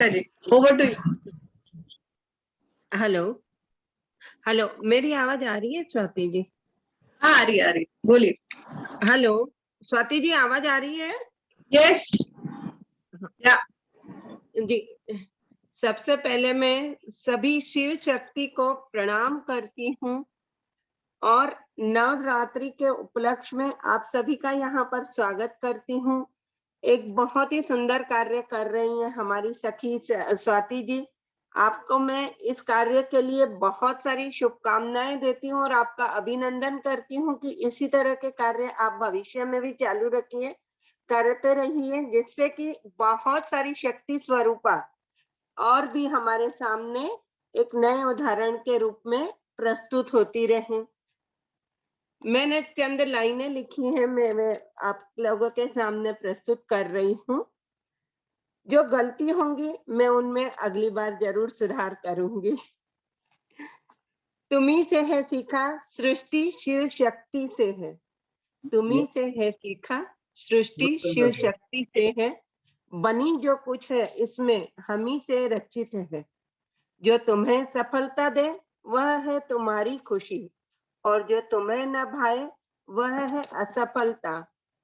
Deepika ji, over to you. Hello hello, मेरी आवाज आ रही है स्वाति जी? हाँ, आ रही, बोलिए। हेलो स्वाति जी, आवाज आ रही है? यस या जी, सबसे पहले मैं सभी शिव शक्ति को प्रणाम करती हूँ और नवरात्रि के उपलक्ष्य में आप सभी का यहाँ पर स्वागत करती हूँ। एक बहुत ही सुंदर कार्य कर रही हैं हमारी सखी स्वाति जी। आपको मैं इस कार्य के लिए बहुत सारी शुभकामनाएं देती हूँ और आपका अभिनंदन करती हूँ कि इसी तरह के कार्य आप भविष्य में भी चालू रखिए, करते रहिए, जिससे कि बहुत सारी शक्ति स्वरूपा और भी हमारे सामने एक नए उदाहरण के रूप में प्रस्तुत होती रहे। मैंने चंद लाइनें लिखी हैं, मैं आप लोगों के सामने प्रस्तुत कर रही हूँ। जो गलती होंगी मैं उनमें अगली बार जरूर सुधार करूंगी। तुम्ही से है सीखा, सृष्टि शिव शक्ति से है। तुम्ही से है सीखा, सृष्टि शिव शक्ति से है। बनी जो कुछ है इसमें हमी से रचित है। जो तुम्हें सफलता दे वह है तुम्हारी खुशी, और जो तुम्हें न भाए वह है असफलता।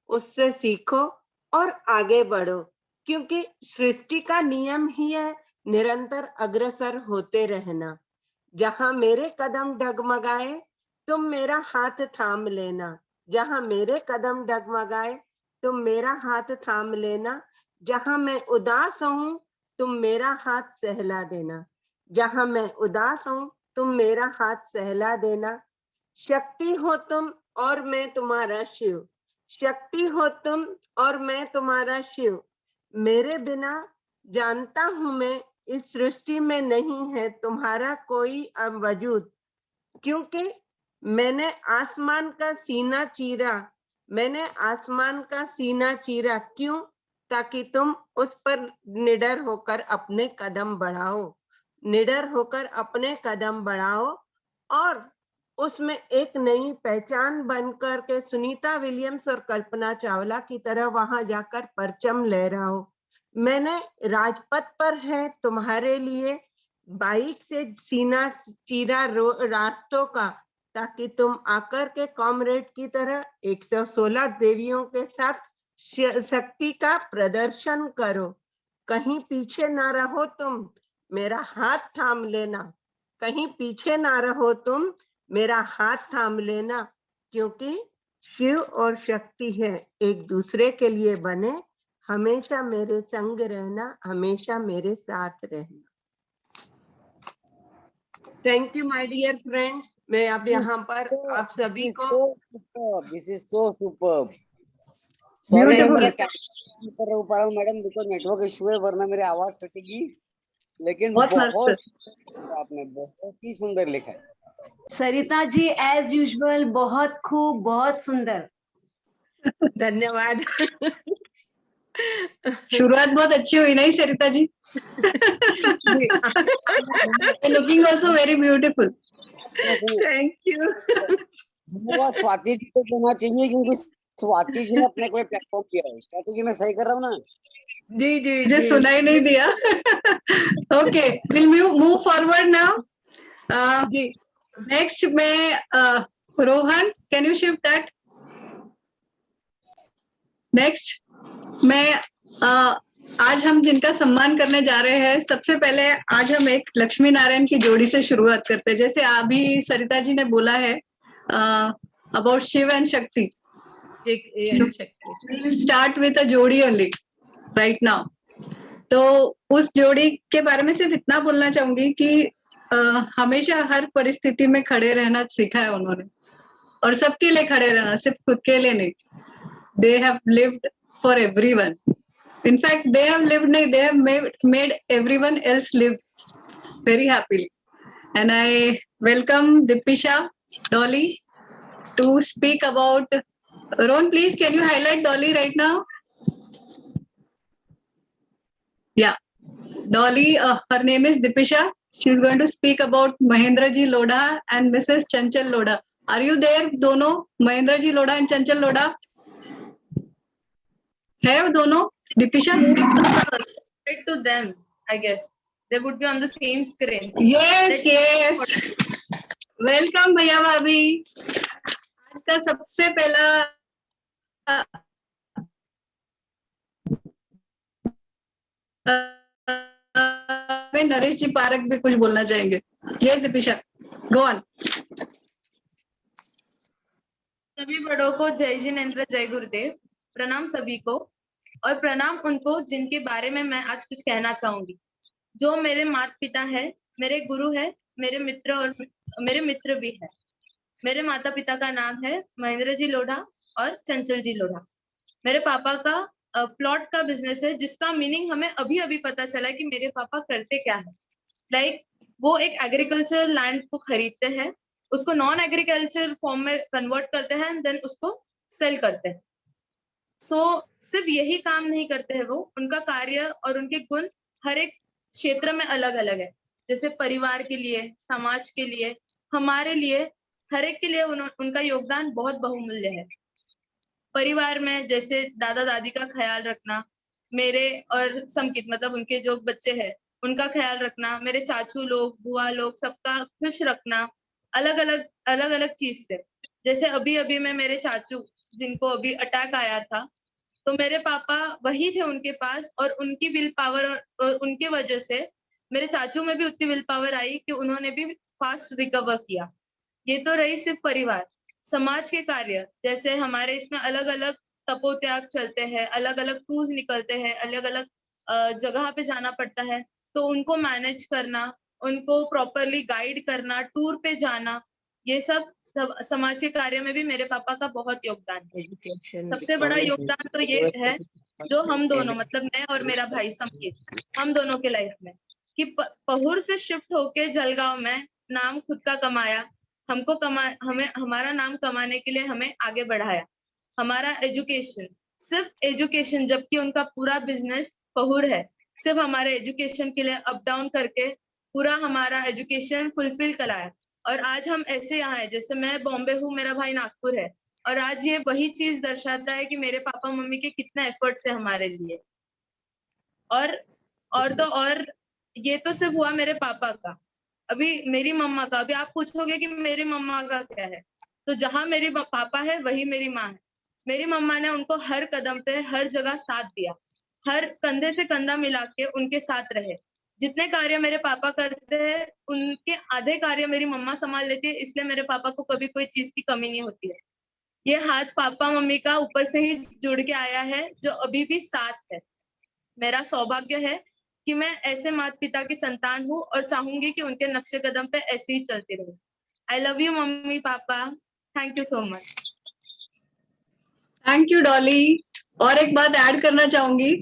उससे सीखो और आगे बढ़ो, क्योंकि सृष्टि का नियम ही है निरंतर अग्रसर होते रहना। जहां मेरे कदम डगमगाए तुम मेरा हाथ थाम लेना। जहां मेरे कदम डगमगाए तुम मेरा हाथ थाम लेना। जहां मैं उदास हूं तुम मेरा हाथ सहला देना। जहां मैं उदास हूं तुम मेरा हाथ सहला देना। शक्ति हो तुम और मैं तुम्हारा शिव। शक्ति हो तुम और मैं तुम्हारा शिव। मेरे बिना जानता हूं मैं इस सृष्टि में नहीं है तुम्हारा कोई वजूद, क्योंकि मैंने आसमान का सीना चीरा। मैंने आसमान का सीना चीरा क्यों? ताकि तुम उस पर निडर होकर अपने कदम बढ़ाओ। निडर होकर अपने कदम बढ़ाओ और उसमें एक नई पहचान बनकर के सुनीता विलियम्स और कल्पना चावला की तरह वहां जाकर परचम लहराओ। मैंने राजपथ पर है तुम्हारे लिए बाइक से सीना चीरा रास्तों का, ताकि तुम आकर के कॉमरेड की तरह 116 देवियों के साथ शक्ति का प्रदर्शन करो। कहीं पीछे ना रहो तुम, मेरा हाथ थाम लेना। कहीं पीछे ना रहो तुम, मेरा हाथ थाम लेना, क्योंकि शिव और शक्ति है एक दूसरे के लिए बने। हमेशा मेरे संग रहना, हमेशा मेरे साथ रहना। Thank you my dear friends. मैं अब यहाँ पर आप सभी को this is so superb. Sorry मैं मेरा कैमरा कर रहा हूँ मैडम, बिकॉज नेटवर्क इशू है, वरना मेरी आवाज कटेगी। लेकिन बहुत आपने बहुत ही सुंदर लिखा है सरिता जी, एज यूजुअल बहुत खूब, बहुत सुंदर। धन्यवाद। शुरुआत बहुत अच्छी हुई नहीं Sarita ji? Looking also very beautiful. Thank you. धन्यवाद स्वाति जी को कहना चाहिए, क्योंकि स्वाति जी ने अपने कोई प्लेटफॉर्म किया है। स्वाति जी मैं सही कर रहा हूँ ना? जी जी मुझे सुना ही नहीं दिया। Okay, will move forward now. Next में Rohan, can you shift that? Next में आज हम जिनका सम्मान करने जा रहे हैं, सबसे पहले आज हम एक लक्ष्मी नारायण की जोड़ी से शुरुआत करते हैं। जैसे अभी सरिता जी ने बोला है अबाउट शिव एंड शक्ति, we'll start with a जोड़ी only right now। तो उस जोड़ी के बारे में सिर्फ इतना बोलना चाहूंगी कि हमेशा हर परिस्थिति में खड़े रहना सीखा है उन्होंने, और सबके लिए खड़े रहना, सिर्फ खुद के लिए नहीं। They have lived for everyone. In fact, they have lived, they have made everyone else live very happily. And I welcome Dipisha, Dolly to speak about. Ron, please, can you highlight Dolly right now? Yeah, Dolly, her name is Dipisha. She is going to speak about Mahendra ji Lodha and Mrs. Chanchal Lodha. Are you there, दोनों? Mahendra ji Lodha and Chanchal Lodha? है वो दोनों? Dipisha, to them I guess they would be on the same screen. Yes yes, welcome भैया भाभी। आज का सबसे पहला नरेश जी पारक भी कुछ बोलना चाहेंगे। Yes Deepisha, go on. सभी बड़ों को जय जिनेंद्र, जय गुरुदेव। प्रणाम सभी को, और प्रणाम उनको जिनके बारे में मैं आज कुछ कहना चाहूंगी, जो मेरे माता पिता है, मेरे गुरु है, मेरे मित्र और मेरे मित्र भी है। मेरे माता पिता का नाम है महेंद्र जी लोढ़ा और चंचल जी लोढ़ा। मेरे पापा का प्लॉट का बिजनेस है, जिसका मीनिंग हमें अभी अभी पता चला कि मेरे पापा करते क्या है। लाइक वो एक एग्रीकल्चर लैंड को खरीदते हैं, उसको नॉन एग्रीकल्चर फॉर्म में कन्वर्ट करते हैं, देन उसको सेल करते हैं। सिर्फ यही काम नहीं करते हैं वो, उनका कार्य और उनके गुण हर एक क्षेत्र में अलग अलग है। जैसे परिवार के लिए, समाज के लिए, हमारे लिए, हर एक के लिए उनका योगदान बहुत बहुमूल्य है। परिवार में जैसे दादा दादी का ख्याल रखना, मेरे और समकित मतलब उनके जो बच्चे हैं उनका ख्याल रखना, मेरे चाचू लोग, बुआ लोग, सबका खुश रखना, अलग अलग चीज से। जैसे अभी अभी में मेरे चाचू जिनको अभी अटैक आया था, तो मेरे पापा वही थे उनके पास, और उनकी विल पावर और उनके वजह से मेरे चाचू में भी उतनी विल पावर आई कि उन्होंने भी फास्ट रिकवर किया। ये तो रही सिर्फ परिवार। समाज के कार्य, जैसे हमारे इसमें अलग अलग तपोत्याग चलते हैं, अलग अलग टूर्स निकलते हैं, अलग अलग जगह पे जाना पड़ता है, तो उनको मैनेज करना, उनको प्रॉपरली गाइड करना, टूर पे जाना, ये सब समाज के कार्य में भी मेरे पापा का बहुत योगदान है। सबसे बड़ा योगदान तो ये है जो हम दोनों मतलब मैं और मेरा भाई समकित, हम दोनों के लाइफ में, कि पहुर से शिफ्ट होके जलगांव में नाम खुद का कमाया, हमें हमारा नाम कमाने के लिए हमें आगे बढ़ाया। हमारा एजुकेशन, सिर्फ एजुकेशन, जबकि उनका पूरा बिजनेस पहुर है, सिर्फ हमारे एजुकेशन के लिए अप डाउन करके पूरा हमारा एजुकेशन फुलफिल कराया। और आज हम ऐसे यहाँ है, जैसे मैं बॉम्बे हूँ, मेरा भाई नागपुर है, और आज ये वही चीज दर्शाता है कि मेरे पापा मम्मी के कितना एफर्ट्स है हमारे लिए। और ये तो सिर्फ हुआ मेरे पापा का। अभी मेरी मम्मा का, अभी आप पूछोगे कि मेरी मम्मा का क्या है, तो जहां मेरे पापा है वही मेरी माँ है। मेरी मम्मा ने उनको हर कदम पे हर जगह साथ दिया, हर कंधे से कंधा मिला के उनके साथ रहे। जितने कार्य मेरे पापा करते हैं उनके आधे कार्य मेरी मम्मा संभाल लेती है, इसलिए मेरे पापा को कभी कोई चीज की कमी नहीं होती है। ये हाथ पापा मम्मी का ऊपर से ही जुड़ के आया है, जो अभी भी साथ है। मेरा सौभाग्य है कि मैं ऐसे माता पिता की संतान हूँ, और चाहूंगी कि उनके नक्शे कदम पे ऐसे ही चलती रहूं। I love you mummy papa, thank you so much. Thank you Dolly. और एक बात ऐड करना चाहूंगी,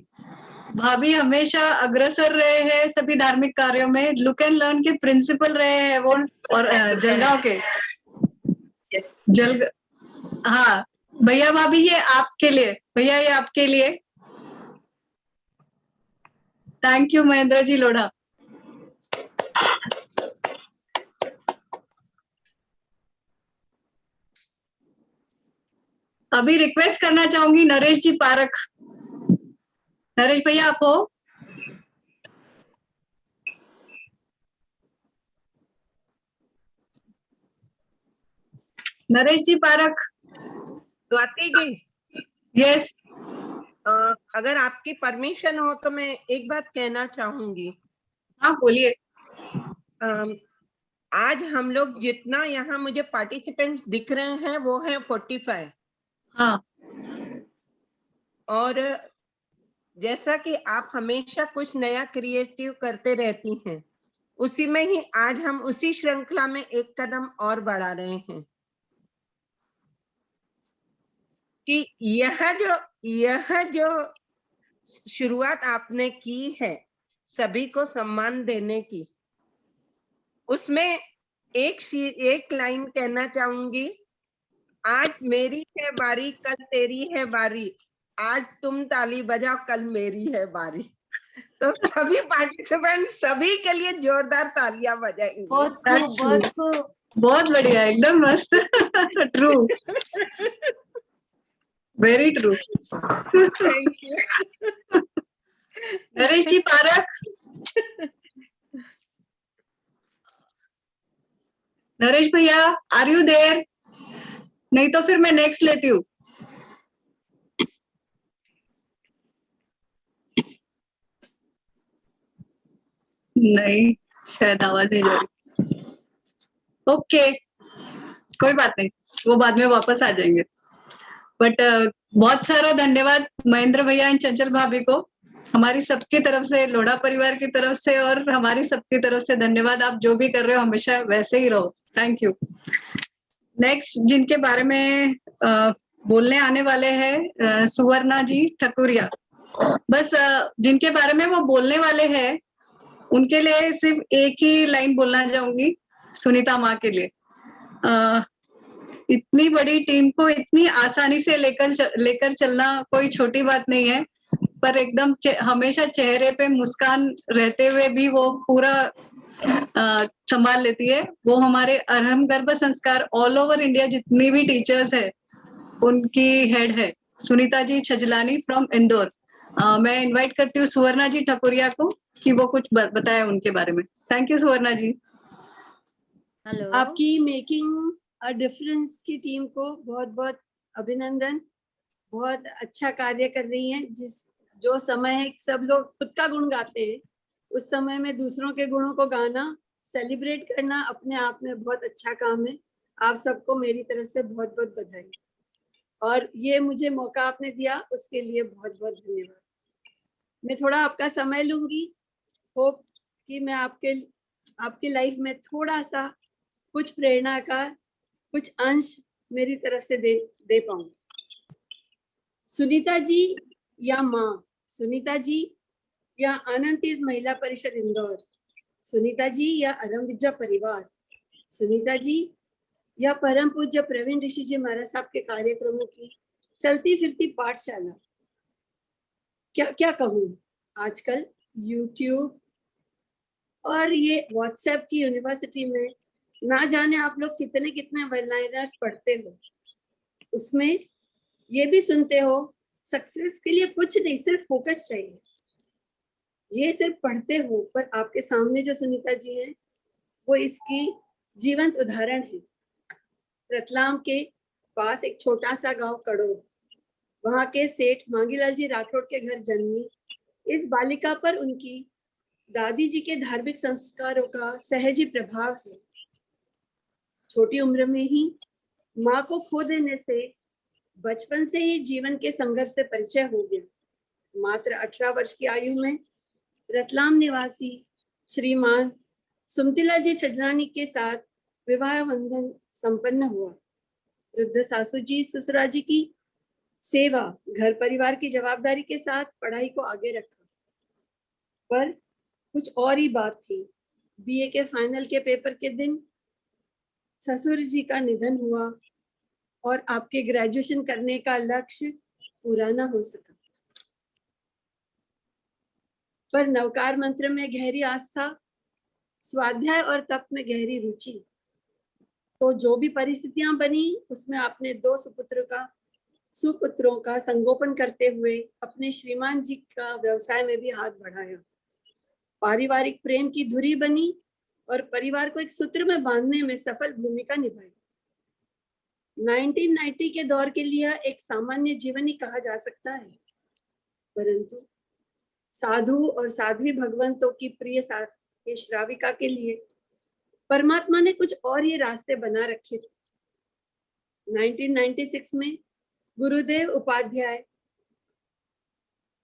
भाभी हमेशा अग्रसर रहे हैं सभी धार्मिक कार्यों में, लुक एंड लर्न के प्रिंसिपल रहे हैं वो, और जलगांव के yes. हाँ भैया भाभी, ये आपके लिए, भैया ये आपके लिए। Thank you Mahendra ji Lodha. अभी रिक्वेस्ट करना चाहूंगी नरेश जी पारक। नरेश भैया आप हो? नरेश जी पारक। स्वाति जी, यस। अगर आपकी परमिशन हो तो मैं एक बात कहना चाहूंगी। हाँ बोलिए। आज हम लोग जितना यहाँ मुझे पार्टिसिपेंट्स दिख रहे हैं वो है 45। हाँ। और जैसा कि आप हमेशा कुछ नया क्रिएटिव करते रहती हैं, उसी में ही आज हम उसी श्रृंखला में एक कदम और बढ़ा रहे हैं कि यह जो शुरुआत आपने की है सभी को सम्मान देने की, उसमें एक लाइन कहना चाहूंगी, आज मेरी है बारी कल तेरी है बारी, आज तुम ताली बजाओ कल मेरी है बारी। तो सभी पार्टिसिपेंट सभी के लिए जोरदार तालियां बजाएंगे। बहुत खूब। बहुत बढ़िया, एकदम मस्त। True, very true. Thank you. Naresh ji Parak, Naresh भैया, आर यू देयर? नहीं तो फिर मैं नेक्स्ट लेती हूँ। नहीं, शायद आवाज नहीं जा रही। ओके, कोई बात नहीं, वो बाद में वापस आ जाएंगे। बट बहुत सारा धन्यवाद महेंद्र भैया एंड चंचल भाभी को, हमारी सबकी तरफ से, लोढ़ा परिवार की तरफ से और हमारी सबकी तरफ से धन्यवाद। आप जो भी कर रहे हो हमेशा वैसे ही रहो। Thank you. नेक्स्ट जिनके बारे में बोलने आने वाले हैं सुवर्णा जी ठकुरिया। बस जिनके बारे में वो बोलने वाले हैं उनके लिए सिर्फ एक ही लाइन बोलना चाहूंगी, सुनीता माँ के लिए। इतनी बड़ी टीम को इतनी आसानी से लेकर चलना कोई छोटी बात नहीं है, पर एकदम हमेशा चेहरे पे मुस्कान रहते हुए भी वो पूरा संभाल लेती है। वो हमारे अरहम गर्भ संस्कार ऑल ओवर इंडिया जितनी भी टीचर्स है उनकी हेड है, सुनीता जी छजलानी फ्रॉम इंदौर। मैं इनवाइट करती हूँ सुवर्णा जी ठकुरिया को कि वो कुछ बताए उनके बारे में। Thank you Suvarna ji. Hello. आपकी मेकिंग अ डिफरेंस की टीम को बहुत बहुत अभिनंदन। बहुत अच्छा कार्य कर रही हैं। जो समय सब लोग खुद का गुण गाते हैं, उस समय में दूसरों के गुणों को गाना, सेलिब्रेट करना अपने आप में बहुत अच्छा काम है। आप सबको मेरी तरफ से बहुत बहुत बधाई, और ये मुझे मौका आपने दिया उसके लिए बहुत बहुत धन्यवाद। मैं थोड़ा आपका समय लूंगी, होप कि मैं आपकी लाइफ में थोड़ा सा कुछ प्रेरणा का कुछ अंश मेरी तरफ से दे पाऊँ। सुनीता जी या माँ, सुनीता जी या आनंद तीर्थ महिला परिषद इंदौर, सुनीता जी या अरम विद्या परिवार, सुनीता जी या परम पूज्य प्रवीण ऋषि जी महाराज साहब के कार्यक्रमों की चलती फिरती पाठशाला, क्या कहूँ, आजकल यूट्यूब और ये व्हाट्सएप की यूनिवर्सिटी में ना जाने आप लोग कितने कितने वन-लाइनर्स पढ़ते हो, उसमें ये भी सुनते हो सक्सेस के लिए कुछ नहीं, सिर्फ फोकस चाहिए। ये सिर्फ पढ़ते हो, पर आपके सामने जो सुनीता जी हैं वो इसकी जीवंत उदाहरण है। रतलाम के पास एक छोटा सा गांव कड़ोद, वहां के सेठ मांगीलाल जी राठौड़ के घर जन्मी इस बालिका पर उनकी दादी जी के धार्मिक संस्कारों का सहज ही प्रभाव है। छोटी उम्र में ही माँ को खो देने से बचपन से ही जीवन के संघर्ष से परिचय हो गया। मात्र 18 वर्ष की आयु में रतलाम निवासी श्रीमान सुमतिलाल जी छजलानी के साथ विवाह बंधन संपन्न हुआ। वृद्ध सासू जी ससुरा जी की सेवा, घर परिवार की जवाबदारी के साथ पढ़ाई को आगे रखा, पर कुछ और ही बात थी। बीए के फाइनल के पेपर के दिन ससुर जी का निधन हुआ और आपके ग्रेजुएशन करने का लक्ष्य पूरा ना हो सका। पर नवकार मंत्र में गहरी आस्था, स्वाध्याय और तप में गहरी रुचि, तो जो भी परिस्थितियां बनी उसमें आपने 2 सुपुत्रों का संगोपन करते हुए अपने श्रीमान जी का व्यवसाय में भी हाथ बढ़ाया। पारिवारिक प्रेम की धुरी बनी और परिवार को एक सूत्र में बांधने में सफल भूमिका निभाई। 1990 के दौर के लिए एक सामान्य जीवन ही कहा जा सकता है, परंतु साधु और साध्वी भगवंतों की प्रिय श्राविका के लिए परमात्मा ने कुछ और ये रास्ते बना रखे थे। 1996 में गुरुदेव उपाध्याय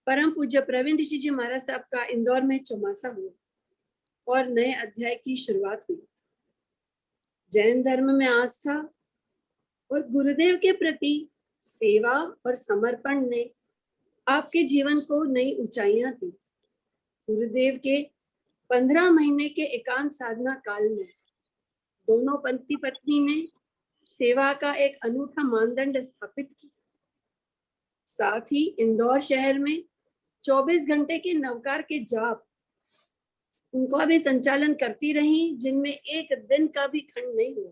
परम पूज्य प्रवीण ऋषि जी महाराज साहब का इंदौर में चौमासा हुआ और नए अध्याय की शुरुआत हुई। जैन धर्म में आस्था और गुरुदेव के प्रति सेवा और समर्पण ने आपके जीवन को नई ऊंचाइयां दी। गुरुदेव के 15 महीने के एकांत साधना काल में दोनों पति पत्नी ने सेवा का एक अनूठा मानदंड स्थापित किया। साथ ही इंदौर शहर में 24 घंटे के नवकार के जाप उनका भी संचालन करती रही, जिनमें एक दिन का भी खंड नहीं हुआ।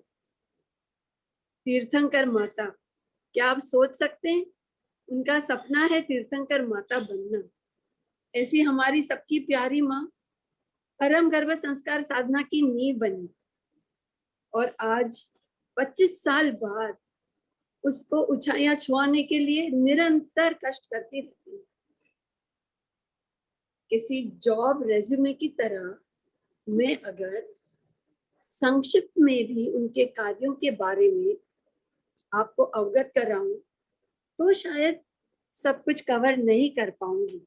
तीर्थंकर माता, क्या आप सोच सकते हैं, उनका सपना है तीर्थंकर माता बनना। ऐसी हमारी सबकी प्यारी माँ परम गर्भ संस्कार साधना की नींव बनी और आज 25 साल बाद उसको ऊंचाइयां छुआने के लिए निरंतर कष्ट करती रहती है। किसी जॉब रेज्यूमे की तरह मैं अगर संक्षिप्त में भी उनके कार्यों के बारे में आपको अवगत कराऊं तो शायद सब कुछ कवर नहीं कर पाऊंगी।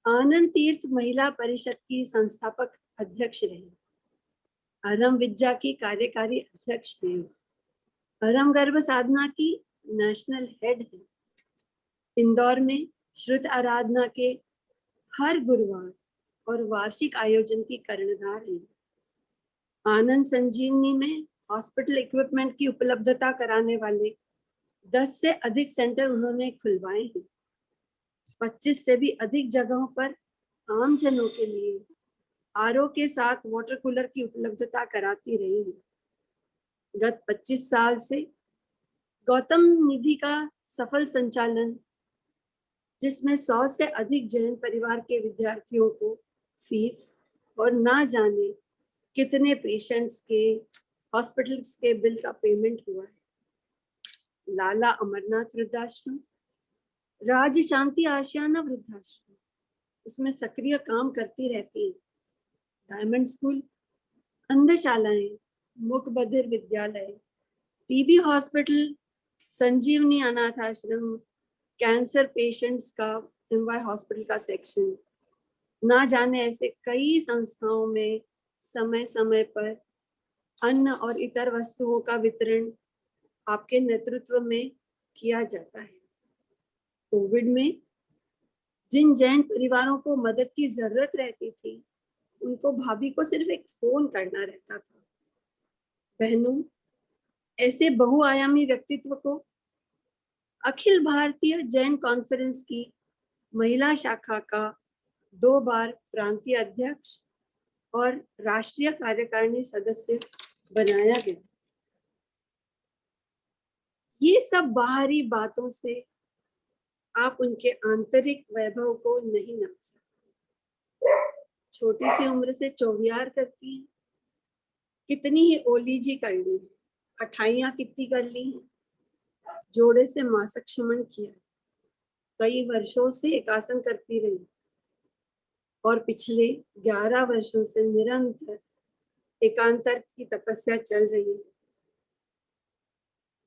आनंद तीर्थ महिला परिषद की संस्थापक अध्यक्ष रही, अरम विद्या की कार्यकारी अध्यक्ष रही, परम गर्भ साधना की नेशनल हेड है, इंदौर में श्रुत आराधना के हर गुरुवार और वार्षिक आयोजन की कर्णधार है, आनंद संजीवनी में हॉस्पिटल इक्विपमेंट की उपलब्धता कराने वाले 10 से अधिक सेंटर उन्होंने खुलवाए हैं, 25 से भी अधिक जगहों पर आम जनों के लिए आरओ के साथ वाटर कूलर की उपलब्धता कराती रही है। गत 25 साल से गौतम निधि का सफल संचालन, जिसमें 100 से अधिक जैन परिवार के विद्यार्थियों को फीस और ना जाने कितने पेशेंट्स के हॉस्पिटल्स के बिल का पेमेंट हुआ है। लाला अमरनाथ वृद्धाश्रम, राज शांति आशियाना वृद्धाश्रम, उसमें सक्रिय काम करती रहती है। डायमंड स्कूल, अंधशालाएं, मूक बधिर विद्यालय, टीबी हॉस्पिटल, संजीवनी अनाथ आश्रम, कैंसर पेशेंट्स का एमवाई हॉस्पिटल का सेक्शन, ना जाने ऐसे कई संस्थाओं में समय समय पर अन्न और इतर वस्तुओं का वितरण आपके नेतृत्व में किया जाता है। कोविड में जिन जैन परिवारों को मदद की जरूरत रहती थी, उनको भाभी को सिर्फ एक फोन करना रहता था। बहनों, ऐसे बहुआयामी व्यक्तित्व को अखिल भारतीय जैन कॉन्फ्रेंस की महिला शाखा का 2 बार प्रांतीय अध्यक्ष और राष्ट्रीय कार्यकारिणी सदस्य बनाया गया। ये सब बाहरी बातों से आप उनके आंतरिक वैभव को नहीं नाप सकते। छोटी सी उम्र से चौवियार करती हैं, कितनी ही ओली जी कर ली, अठाइयां कितनी कर ली, जोड़े से मासिक क्षमण किया, कई वर्षों से एकासन करती रही और पिछले 11 वर्षों से निरंतर एकांतर की तपस्या चल रही है।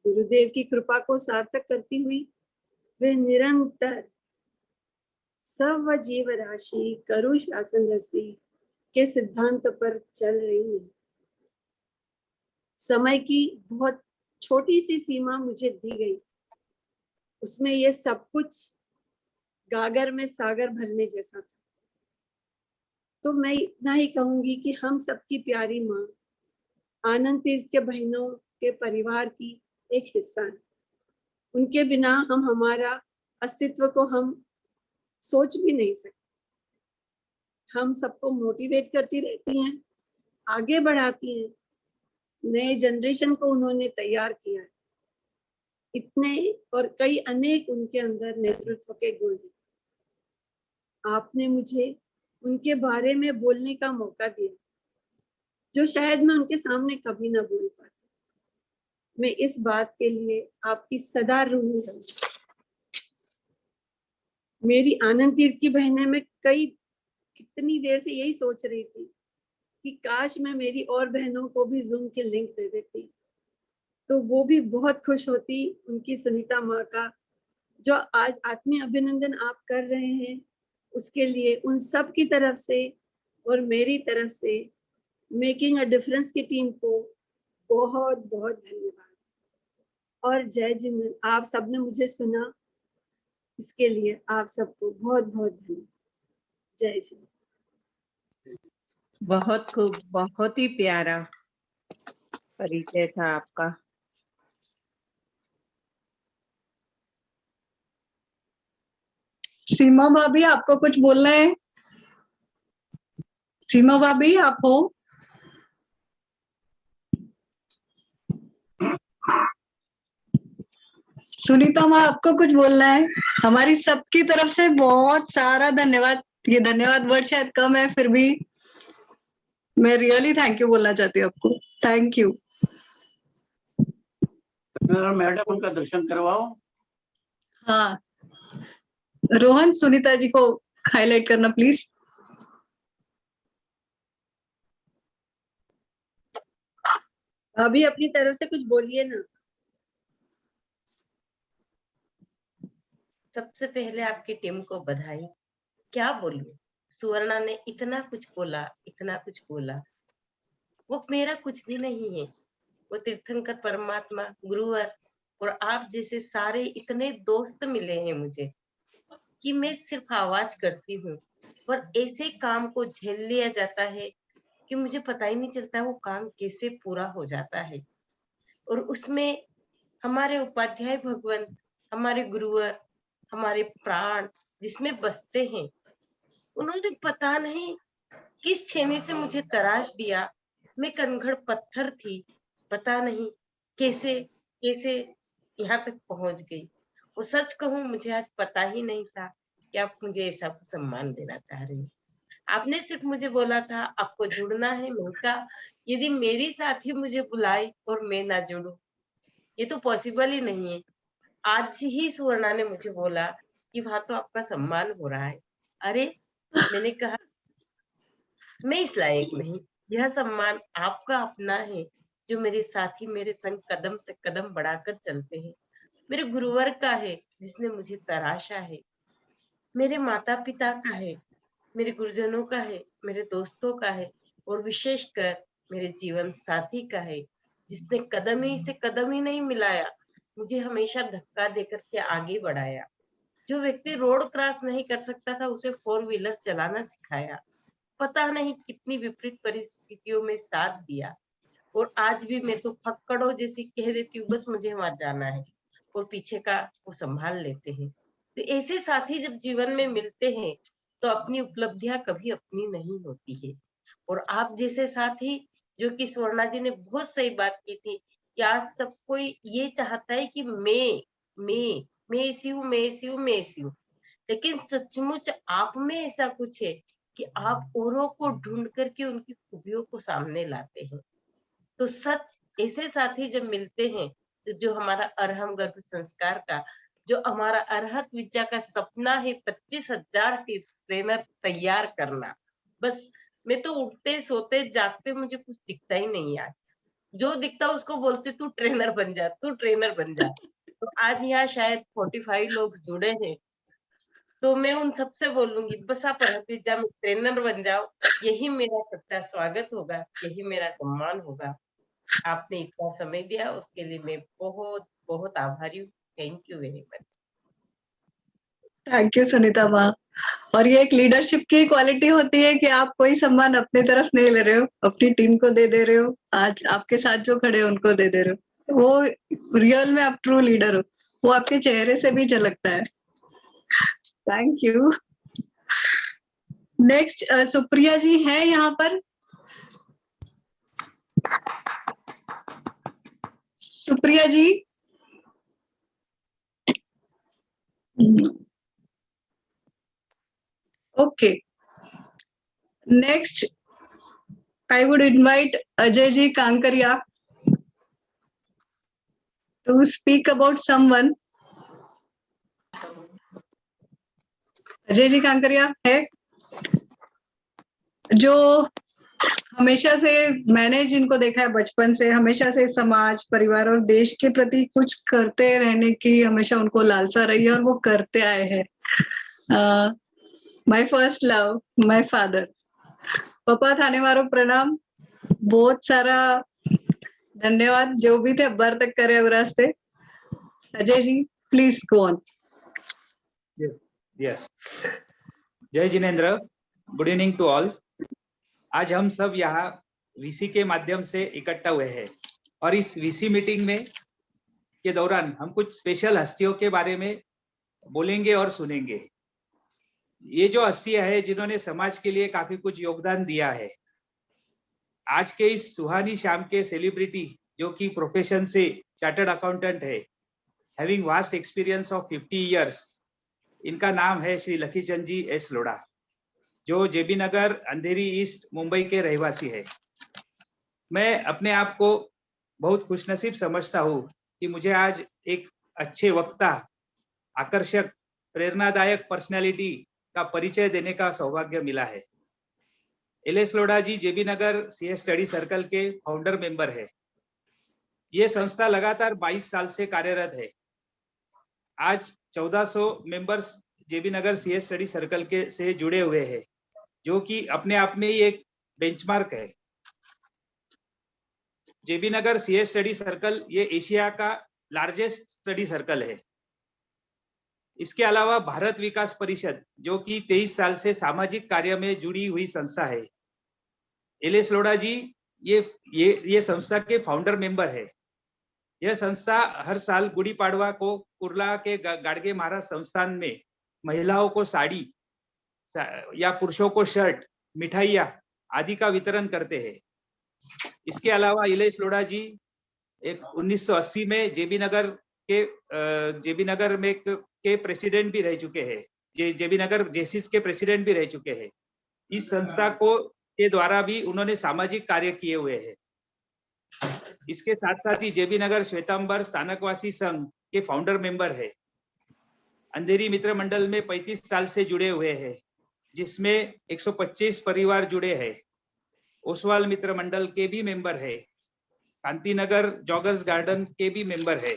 गुरुदेव की कृपा को सार्थक करती हुई वे निरंतर सर्व जीव राशि करु शासन रसी के सिद्धांत पर चल रही है। समय की बहुत छोटी सी सीमा मुझे दी गई, उसमें ये सब कुछ गागर में सागर भरने जैसा था। तो मैं इतना ही कहूंगी कि हम सबकी प्यारी माँ आनंद तीर्थ के बहनों के परिवार की एक हिस्सा है। उनके बिना हम हमारा अस्तित्व को हम सोच भी नहीं सकते। हम सबको मोटिवेट करती रहती हैं, आगे बढ़ाती हैं, नए जनरेशन को उन्होंने तैयार किया है। इतने और कई अनेक उनके अंदर नेतृत्व के गुण हैं। आपने मुझे उनके बारे में बोलने का मौका दिया, जो शायद मैं उनके सामने कभी ना बोल पाती। मैं इस बात के लिए आपकी सदा ऋणी हूँ। मेरी आनंद तीर्थ की बहनें, मैं कितनी देर से यही सोच रही थी कि काश मैं मेरी और बहनों को भी जूम की लिंक दे देती, तो वो भी बहुत खुश होती। उनकी सुनीता माँ का जो आज आत्मीय अभिनंदन आप कर रहे हैं, उसके लिए उन सब की तरफ से और मेरी तरफ से मेकिंग अ डिफरेंस की टीम को बहुत बहुत धन्यवाद। और जय जिन, आप सबने मुझे सुना, इसके लिए आप सबको बहुत बहुत धन्यवाद। जय जिन। बहुत खूब, बहुत ही प्यारा परिचय था आपका। सीमा भाभी, आपको कुछ बोलना है? सीमा भाभी, आप हो? सुनीता माँ, आपको कुछ बोलना है? हमारी सबकी तरफ से बहुत सारा धन्यवाद ये धन्यवाद वर्ड शायद कम है, फिर भी मैं रियली थैंक यू बोलना चाहती हूँ आपको। Thank you. मैडम उनका दर्शन करवाओ। हाँ, रोहन सुनीता जी को हाईलाइट करना प्लीज। अभी अपनी तरफ से कुछ बोलिए ना। सबसे पहले आपकी टीम को बधाई। क्या बोलूं, सुवर्णा ने इतना कुछ बोला, इतना कुछ बोला। वो मेरा कुछ भी नहीं है, वो तीर्थंकर परमात्मा, गुरुवर और आप जैसे सारे इतने दोस्त मिले हैं मुझे कि मैं सिर्फ आवाज करती हूँ, पर ऐसे काम को झेल लिया जाता है कि मुझे पता ही नहीं चलता वो काम कैसे पूरा हो जाता है। और उसमें हमारे उपाध्याय भगवान, हमारे गुरुवर, हमारे प्राण जिसमें बसते हैं, उन्होंने पता नहीं किस छेनी से मुझे तराश दिया। मैं कनघड़ पत्थर थी, पता नहीं कैसे कैसे यहाँ तक पहुंच गई। और सच कहूं, मुझे आज पता ही नहीं था कि आप मुझे ऐसा सम्मान देना चाह रही हैं। आपने सिर्फ मुझे बोला था आपको जुड़ना है। मैं कहा यदि मेरी साथी मुझे बुलाए और मैं ना जुड़ूं, ये तो पॉसिबल ही नहीं है। आज ही सुवर्णा ने मुझे बोला कि वहां तो आपका सम्मान हो रहा है। अरे, मैंने कहा मैं इस लायक नहीं, यह सम्मान आपका अपना है जो मेरे साथी मेरे संग कदम से कदम बढ़ाकर चलते हैं। मेरे गुरुवर का है जिसने मुझे तराशा है, मेरे माता पिता का है, मेरे गुरुजनों का है, मेरे दोस्तों का है, और विशेषकर मेरे जीवन साथी का है जिसने कदम ही से कदम ही नहीं मिलाया, मुझे हमेशा धक्का देकर के आगे बढ़ाया। जो व्यक्ति रोड क्रॉस नहीं कर सकता था उसे 4 व्हीलर चलाना सिखाया। पता नहीं कितनी विपरीत परिस्थितियों में साथ दिया। और आज भी मैं तो फक्कड़ों जैसी कह देती हूँ बस मुझे वहां जाना है, और पीछे का वो संभाल लेते हैं। तो ऐसे साथी जब जीवन में मिलते हैं तो अपनी उपलब्धियां कभी अपनी नहीं होती है। और आप जैसे साथी, जो कि स्वर्णा जी ने बहुत सही बात की थी कि आज सब कोई ये चाहता है कि मैं ऐसी हूँ, मैं ऐसी हूँ, मैं ऐसी हूँ, लेकिन सचमुच आप में ऐसा कुछ है कि आप औरों को ढूंढ करके उनकी खूबियों को सामने लाते हैं। तो सच ऐसे साथी जब मिलते हैं तो जो हमारा अरहम गर्भ संस्कार का, जो हमारा अरहत विद्या का सपना है 25,000 ट्रेनर तैयार करना, बस मैं तो उठते सोते जागते मुझे कुछ दिखता ही नहीं यार, जो दिखता उसको बोलते तू ट्रेनर बन जा, तू ट्रेनर बन जा। तो आज यहाँ शायद 45 लोग जुड़े हैं, तो मैं उन सबसे बोलूंगी बस आप अरहत में ट्रेनर बन जाओ, यही मेरा सच्चा स्वागत होगा, यही मेरा सम्मान होगा। आपने इतना समय दिया उसके लिए मैं बहुत बहुत आभारी हूँ। Thank you very much. Thank you Sunita माँ। और ये एक लीडरशिप की क्वालिटी होती है कि आप कोई सम्मान अपनी तरफ नहीं ले रहे हो, अपनी टीम को दे रहे हो। आज आपके साथ जो खड़े हैं उनको दे रहे हो, वो रियल में आप ट्रू लीडर हो, वो आपके चेहरे से भी झलकता है। Thank you. Next Supriya ji है यहाँ पर। Supriya ji, okay. Next I would invite Ajay ji Kankaria to speak about someone. Ajay ji Kankaria है जो हमेशा से, मैंने जिनको देखा है बचपन से, हमेशा से समाज, परिवार और देश के प्रति कुछ करते रहने की हमेशा उनको लालसा रही है और वो करते आए हैं। My first love, my father. पापा थाने मारो प्रणाम, बहुत सारा धन्यवाद जो भी थे बर तक करे रास्ते। Ajay ji please go on. Yes, जय Jinendra, good evening to all. आज हम सब यहाँ वीसी के माध्यम से इकट्ठा हुए हैं और इस वीसी मीटिंग में के दौरान हम कुछ स्पेशल हस्तियों के बारे में बोलेंगे और सुनेंगे। ये जो हस्तियां है जिन्होंने समाज के लिए काफी कुछ योगदान दिया है। आज के इस सुहानी शाम के सेलिब्रिटी जो कि प्रोफेशन से चार्टर्ड अकाउंटेंट है, having vast experience of 50 years, इनका नाम है श्री लखीचंद जी एस लोढ़ा। जो जेबी नगर अंधेरी ईस्ट मुंबई के रहवासी है। मैं अपने आप को बहुत खुशनसीब समझता हूँ कि मुझे आज एक अच्छे वक्ता, आकर्षक, प्रेरणादायक पर्सनालिटी का परिचय देने का सौभाग्य मिला है। एलएस लोढ़ा जी जेबी नगर सीए स्टडी सर्कल के फाउंडर मेंबर है। ये संस्था लगातार 22 साल से कार्यरत है। आज 1400 मेंबर्स जेबी नगर सीए स्टडी सर्कल के से जुड़े हुए हैं, जो कि अपने आप में ही एक बेंचमार्क है। जेबी नगर सीए स्टडी सर्कल ये एशिया का लार्जेस्ट स्टडी सर्कल है। इसके अलावा भारत विकास परिषद, जो कि 23 साल से सामाजिक कार्य में जुड़ी हुई संस्था है। एलएस लोढ़ा जी ये संस्था के फाउंडर मेंबर है। यह संस्था हर साल गुड़ी पाड़वा को कुर्ला के गाड़गे महाराज संस्थान में महिलाओं को साड़ी या पुरुषों को शर्ट, मिठाइयाँ आदि का वितरण करते हैं। इसके अलावा एलएस लोढ़ा जी एक 1980 में जेबी नगर में के प्रेसिडेंट भी रह चुके हैं। जेबी नगर जेसिस के प्रेसिडेंट भी रह चुके हैं। इस संस्था के द्वारा भी उन्होंने सामाजिक कार्य किए हुए हैं। इसके साथ साथ ही जेबी नगर श्वेतांबर स्थानकवासी संघ के फाउंडर मेंबर है। अंधेरी मित्र मंडल में 35 साल से जुड़े हुए हैं, जिसमें 125 परिवार जुड़े हैं। ओसवाल मित्र मंडल के भी मेंबर है। कांतिनगर जॉगर्स गार्डन के भी मेंबर है।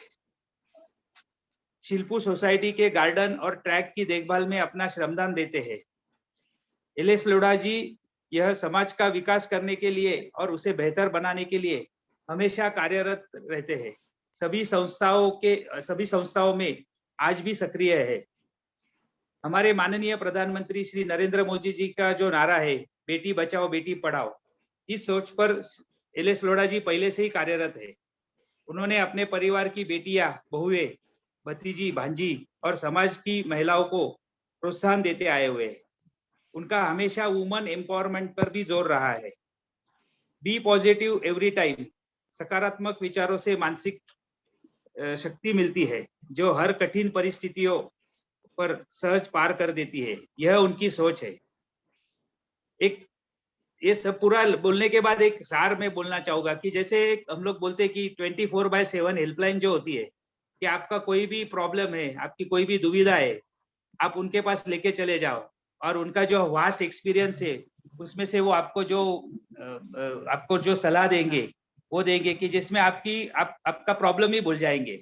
शिल्पू सोसाइटी के गार्डन और ट्रैक की देखभाल में अपना श्रमदान देते हैं। एलएस लोढ़ा जी यह समाज का विकास करने के लिए और उसे बेहतर बनाने के लिए हमेशा कार्यरत रहते हैं। सभी संस्थाओं में आज भी सक्रिय है। हमारे माननीय प्रधानमंत्री श्री नरेंद्र मोदी जी का जो नारा है, बेटी बचाओ बेटी पढ़ाओ, इस सोच पर एलएस लोढ़ा जी पहले से ही कार्यरत है। उन्होंने अपने परिवार की बेटियां, बहुएं, भतीजी, भांजी और समाज की महिलाओं को प्रोत्साहन देते आए हुए हैं। उनका हमेशा वुमन एम्पावरमेंट पर भी जोर रहा है। बी पॉजिटिव एवरी टाइम, सकारात्मक विचारों से मानसिक शक्ति मिलती है, जो हर कठिन परिस्थितियों पर सहज पार कर देती है। यह उनकी सोच है। ये सब पूरा बोलने के बाद एक सार में बोलना चाहूंगा कि जैसे हम लोग बोलते हैं कि 24/7 हेल्पलाइन जो होती है, कि आपका कोई भी प्रॉब्लम है, आपकी कोई भी दुविधा है, आप उनके पास लेके चले जाओ और उनका जो वास्ट एक्सपीरियंस है उसमें से वो आपको जो सलाह देंगे वो देंगे कि जिसमें आपका प्रॉब्लम ही भूल जाएंगे।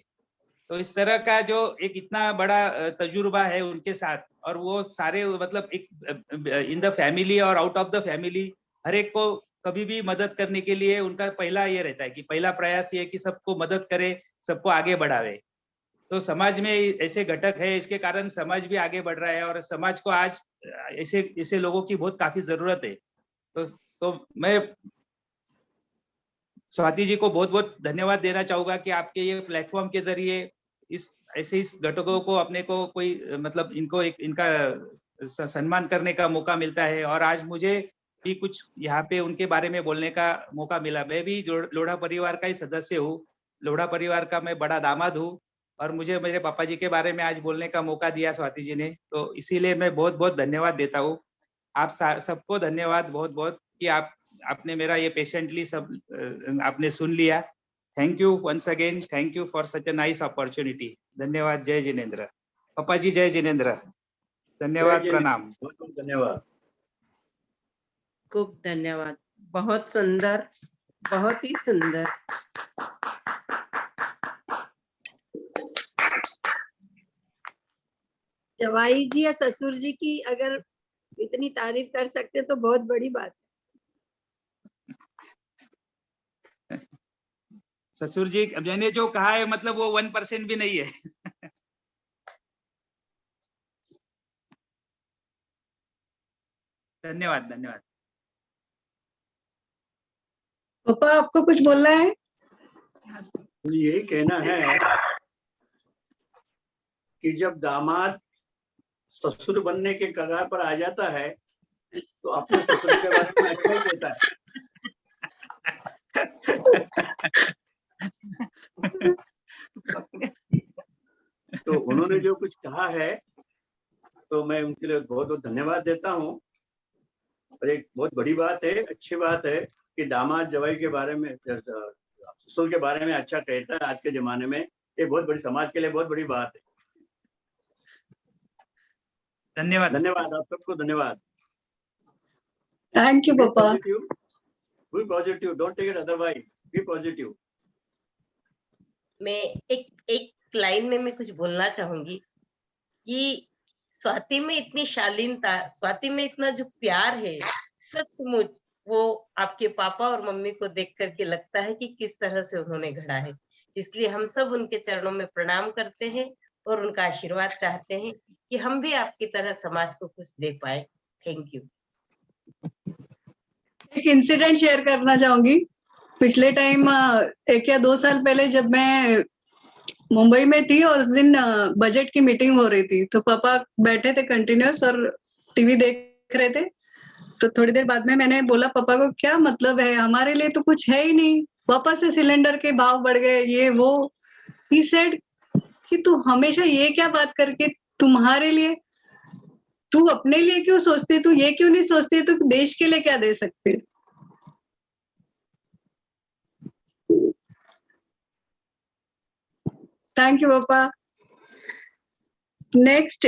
तो इस तरह का जो एक इतना बड़ा तजुर्बा है उनके साथ, और वो सारे मतलब एक इन द फैमिली और आउट ऑफ द फैमिली हर एक को कभी भी मदद करने के लिए उनका पहला ये रहता है कि पहला प्रयास ये कि सबको मदद करे, सबको आगे बढ़ावे। तो समाज में ऐसे घटक है, इसके कारण समाज भी आगे बढ़ रहा है और समाज को आज ऐसे लोगों की बहुत काफी जरूरत है। तो मैं स्वाति जी को बहुत बहुत धन्यवाद देना चाहूंगा कि आपके ये प्लेटफॉर्म के जरिए इस घटकों को अपने को कोई मतलब इनका सम्मान करने का मौका मिलता है। और आज मुझे भी कुछ यहाँ पे उनके बारे में बोलने का मौका मिला। मैं भी लोढ़ा परिवार का ही सदस्य हूँ। लोढ़ा परिवार का मैं बड़ा दामाद हूँ और मुझे मेरे पापा जी के बारे में आज बोलने का मौका दिया स्वाति जी ने, तो इसीलिए मैं बहुत बहुत धन्यवाद देता हूँ। आप सबको धन्यवाद बहुत बहुत कि आपने मेरा ये पेशेंटली सब आपने सुन लिया। Thank you once again, thank you for such a nice opportunity. धन्यवाद। जय जिनेंद्र। पापा जी जय जिनेंद्र। धन्यवाद, प्रणाम। बहुत धन्यवाद। खूब धन्यवाद। बहुत सुंदर, बहुत ही सुंदर। जवाई जी या ससुर जी की अगर इतनी तारीफ कर सकते तो बहुत बड़ी बात है। ससुर जी मैंने जो कहा है मतलब वो 1% भी नहीं है। धन्यवाद धन्यवाद। पापा आपको कुछ बोलना है? ये कहना है कि जब दामाद ससुर बनने के कगार पर आ जाता है तो अपने ससुर के बारे में अच्छा ही कहता है। तो उन्होंने जो कुछ कहा है तो मैं उनके लिए बहुत बहुत धन्यवाद देता हूँ। और एक बहुत बड़ी बात है, अच्छी बात है कि दामाद जवाई के बारे में, ससुर के बारे में अच्छा कहता है आज के जमाने में। ये बहुत बड़ी, समाज के लिए बहुत बड़ी बात है। धन्यवाद। धन्यवाद आप सबको, धन्यवाद। थैंक यू Be पापा। positive. Be positive. Don't take it otherwise. Be positive. मैं एक लाइन में मैं कुछ बोलना चाहूंगी कि स्वाति में इतनी शालीनता, स्वाति में इतना जो प्यार है, सचमुच वो आपके पापा और मम्मी को देख करके लगता है कि किस तरह से उन्होंने गढ़ा है। इसलिए हम सब उनके चरणों में प्रणाम करते हैं और उनका आशीर्वाद चाहते हैं कि हम भी आपकी तरह समाज को कुछ दे पाए। Thank you. एक इंसिडेंट शेयर करना चाहूंगी। पिछले टाइम 1 या 2 साल पहले जब मैं मुंबई में थी और उस दिन बजट की मीटिंग हो रही थी, तो पापा बैठे थे कंटिन्यूअस और टीवी देख रहे थे। तो थोड़ी देर बाद में मैंने बोला पापा को, क्या मतलब है, हमारे लिए तो कुछ है ही नहीं, वापस से सिलेंडर के भाव बढ़ गए, ये वो। ही सेड कि तू हमेशा ये क्या बात करके, तुम्हारे लिए, तू अपने लिए क्यों सोचती, तू ये क्यों नहीं सोचती, तू देश के लिए क्या दे सकती। Thank you, Papa. Next,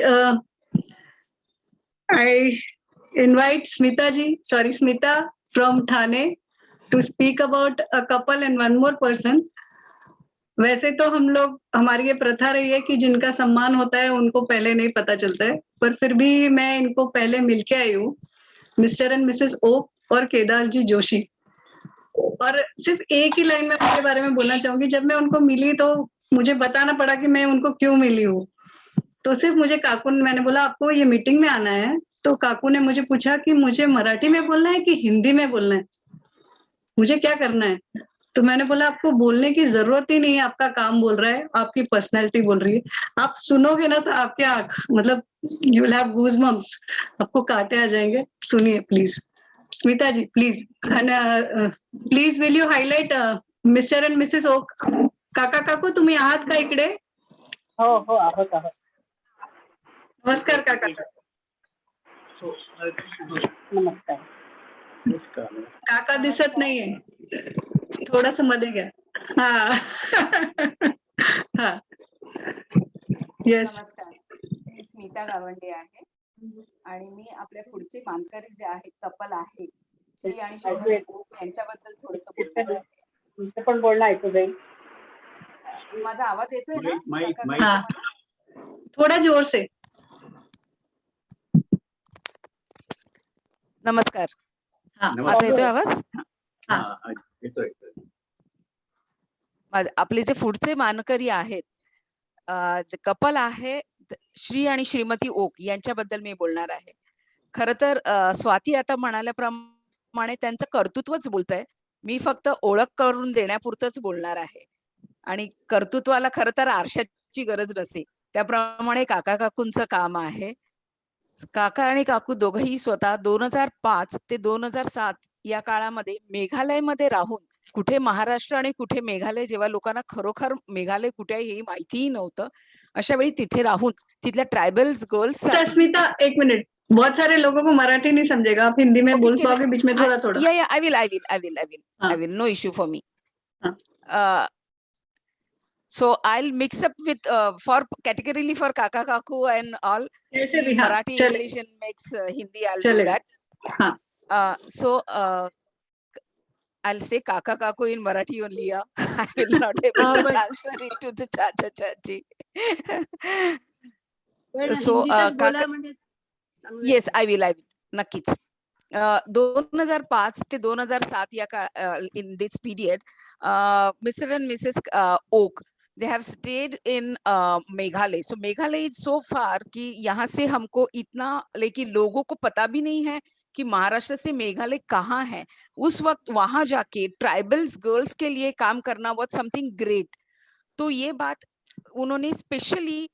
I invite Smita from Thane to speak about a couple and one more person. वैसे तो हम लोग, हमारी ये प्रथा रही है कि जिनका सम्मान होता है उनको पहले नहीं पता चलता है, पर फिर भी मैं इनको पहले मिलके आई हूँ, मिस्टर एंड मिसेस ओक और केदार जी जोशी। और सिर्फ एक ही लाइन में उनके बारे में बोलना चाहूंगी। जब मैं उनको मिली तो मुझे बताना पड़ा कि मैं उनको क्यों मिली हूँ। तो सिर्फ मुझे काकू ने, मैंने बोला आपको ये मीटिंग में आना है, तो काकू ने मुझे पूछा कि मुझे मराठी में बोलना है कि हिंदी में बोलना है, मुझे क्या करना है। तो मैंने बोला आपको बोलने की जरूरत ही नहीं है, आपका काम बोल रहा है, आपकी पर्सनैलिटी बोल रही है। आप सुनोगे ना तो आपके आंख, मतलब यू विल हैव गूज़बम्प्स, आपको कांटे आ जाएंगे। सुनिए please. Smita ji please, please will you highlight mister and missus Oak. काका काकू तुम्ही आहात का इकडे? हो हो, आहोत आहोत. नमस्कार काका। नमस्कार. काका दिसत नाहीये, थोडस मध्ये घ्या. हा हा, येस. नमस्कार, मी स्मिता गावंडे आहे आणि मी आपल्या पुढचे मानकरी जे आहेत, कपल आहे, श्री आणि श्रीमती ओक यांच्याबद्दल थोडंसं बोलणार आहे. तुमचं पण बोलणं ऐकू जाईल. माझा आवाज येतोय ना? हाँ, थोड़ा जोर से. नमस्कार. हाँ, आता येतोय आवाज? हाँ, येतोय. आपले जे पुढचे मानकरी आहेत, जे कपल आहे, श्री आणि श्रीमती ओक यांच्याबद्दल मी बोलणार आहे. खरं तर स्वाती आता म्हणाल्याप्रमाणे त्यांचं कर्तृत्वच बोलतंय. मी फक्त ओळख करून देण्यापुरतंच बोलणार आहे. आणि कर्तृत्वाला खरं तर आरशाची गरज नसे, त्याप्रमाणे काका काकूंचं काम आहे. काका आणि काकू दोघंही स्वतः 2005 ते 2007 या काळामध्ये मेघालयमध्ये राहून, कुठे महाराष्ट्र आणि कुठे मेघालय, जेव्हा लोकांना खरोखर मेघालय कुठे आहे हे माहितीही नव्हतं, अशा वेळी तिथे राहून तिथल्या ट्रायबल्स गर्ल्स. स्मिता एक मिनट, बहुत सारे लोगों को मराठी नहीं समझेगा, आप हिंदी में बोल पाओगे बीच में थोड़ा थोड़ा? या I will, no issue for me. So I'll mix up with for categorically for Kaka Kaku and all. Marathi, English and mix Hindi. I'll do that. So I'll say Kaka Kaku in Marathi only. I will not able to transfer it to the Chacha Chachi. So yes, I will. नक्कीच. 2005 ते 2007 या in this period, Mr. and Mrs. Oak, they have stayed in Meghalaya. So Meghalaya is so far कि यहाँ से हमको इतना, लेकिन लोगों को पता भी नहीं है कि महाराष्ट्र से मेघालय कहाँ है. उस वक्त वहां जाके ट्राइबल्स गर्ल्स के लिए काम करना was something great. तो ये बात उन्होंने स्पेशली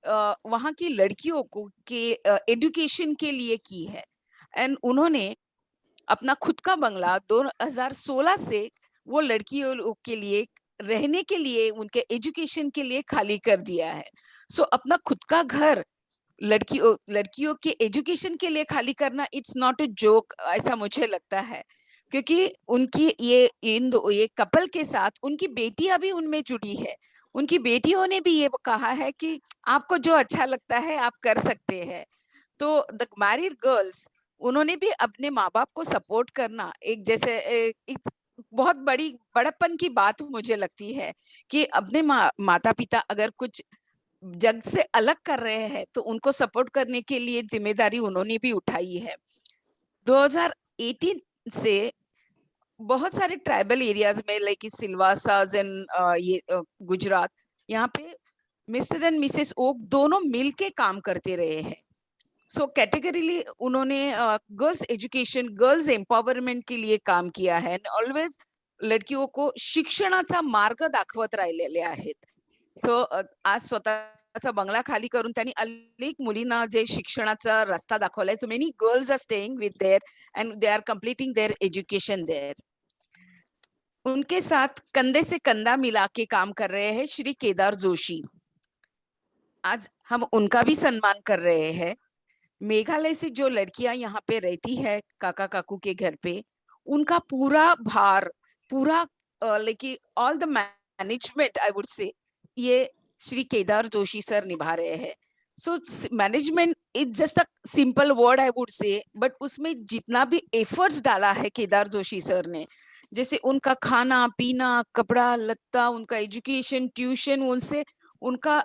वहां की लड़कियों को के एजुकेशन के लिए की है. एंड उन्होंने अपना खुद का बंगला 2016 से वो लड़कियों के लिए रहने के लिए, उनके एजुकेशन के लिए खाली कर दिया है. सो अपना खुद का घर लड़कियों के एजुकेशन के लिए खाली करना इट्स नॉट अ जोक, ऐसा मुझे लगता है, क्योंकि उनकी ये कपल के साथ उनकी बेटियां भी उनमें जुड़ी है। उनकी बेटियों ने भी ये कहा है कि आपको जो अच्छा लगता है आप कर सकते हैं। तो द मैरिड गर्ल्स, उन्होंने भी अपने माँ बाप को सपोर्ट करना एक जैसे एक बहुत बड़प्पन की बात मुझे लगती है कि अपने माता पिता अगर कुछ जग से अलग कर रहे हैं तो उनको सपोर्ट करने के लिए जिम्मेदारी उन्होंने भी उठाई है। 2018 से बहुत सारे ट्राइबल एरियाज में लाइक सिलवासा एंड गुजरात, यहाँ पे मिस्टर एंड मिसेस ओक दोनों मिलके काम करते रहे हैं। सो कैटेगरीली उन्होंने गर्ल्स एज्युकेशन, गर्ल्स एम्पॉवरमेंट के लिए काम किया है। ऑलवेज लडकियों को शिक्षणाचा मार्ग दाखवत राहिलेले आहेत. सो आज स्वतःचा बंगला खाली करून त्यांनी अनेक मुलींना जे शिक्षणाचा रस्ता दाखवलाय. So many girls are staying with there and they are completing their education there. उनके साथ कंधे से कंधा मिला के काम कर रहे हैं श्री केदार जोशी. आज हम उनका भी सम्मान कर रहे हैं. मेघालय से जो लड़कियां यहाँ पे रहती है काका काकू के घर पे, उनका पूरा भार, पूरा लेकिन all the management I would से ये श्री केदार जोशी सर निभा रहे हैं. So management is just a simple word I would से, बट उसमें जितना भी एफर्ट्स डाला है केदार जोशी सर ने, जैसे उनका खाना पीना, कपड़ा लत्ता, उनका एजुकेशन, ट्यूशन, उनसे उनका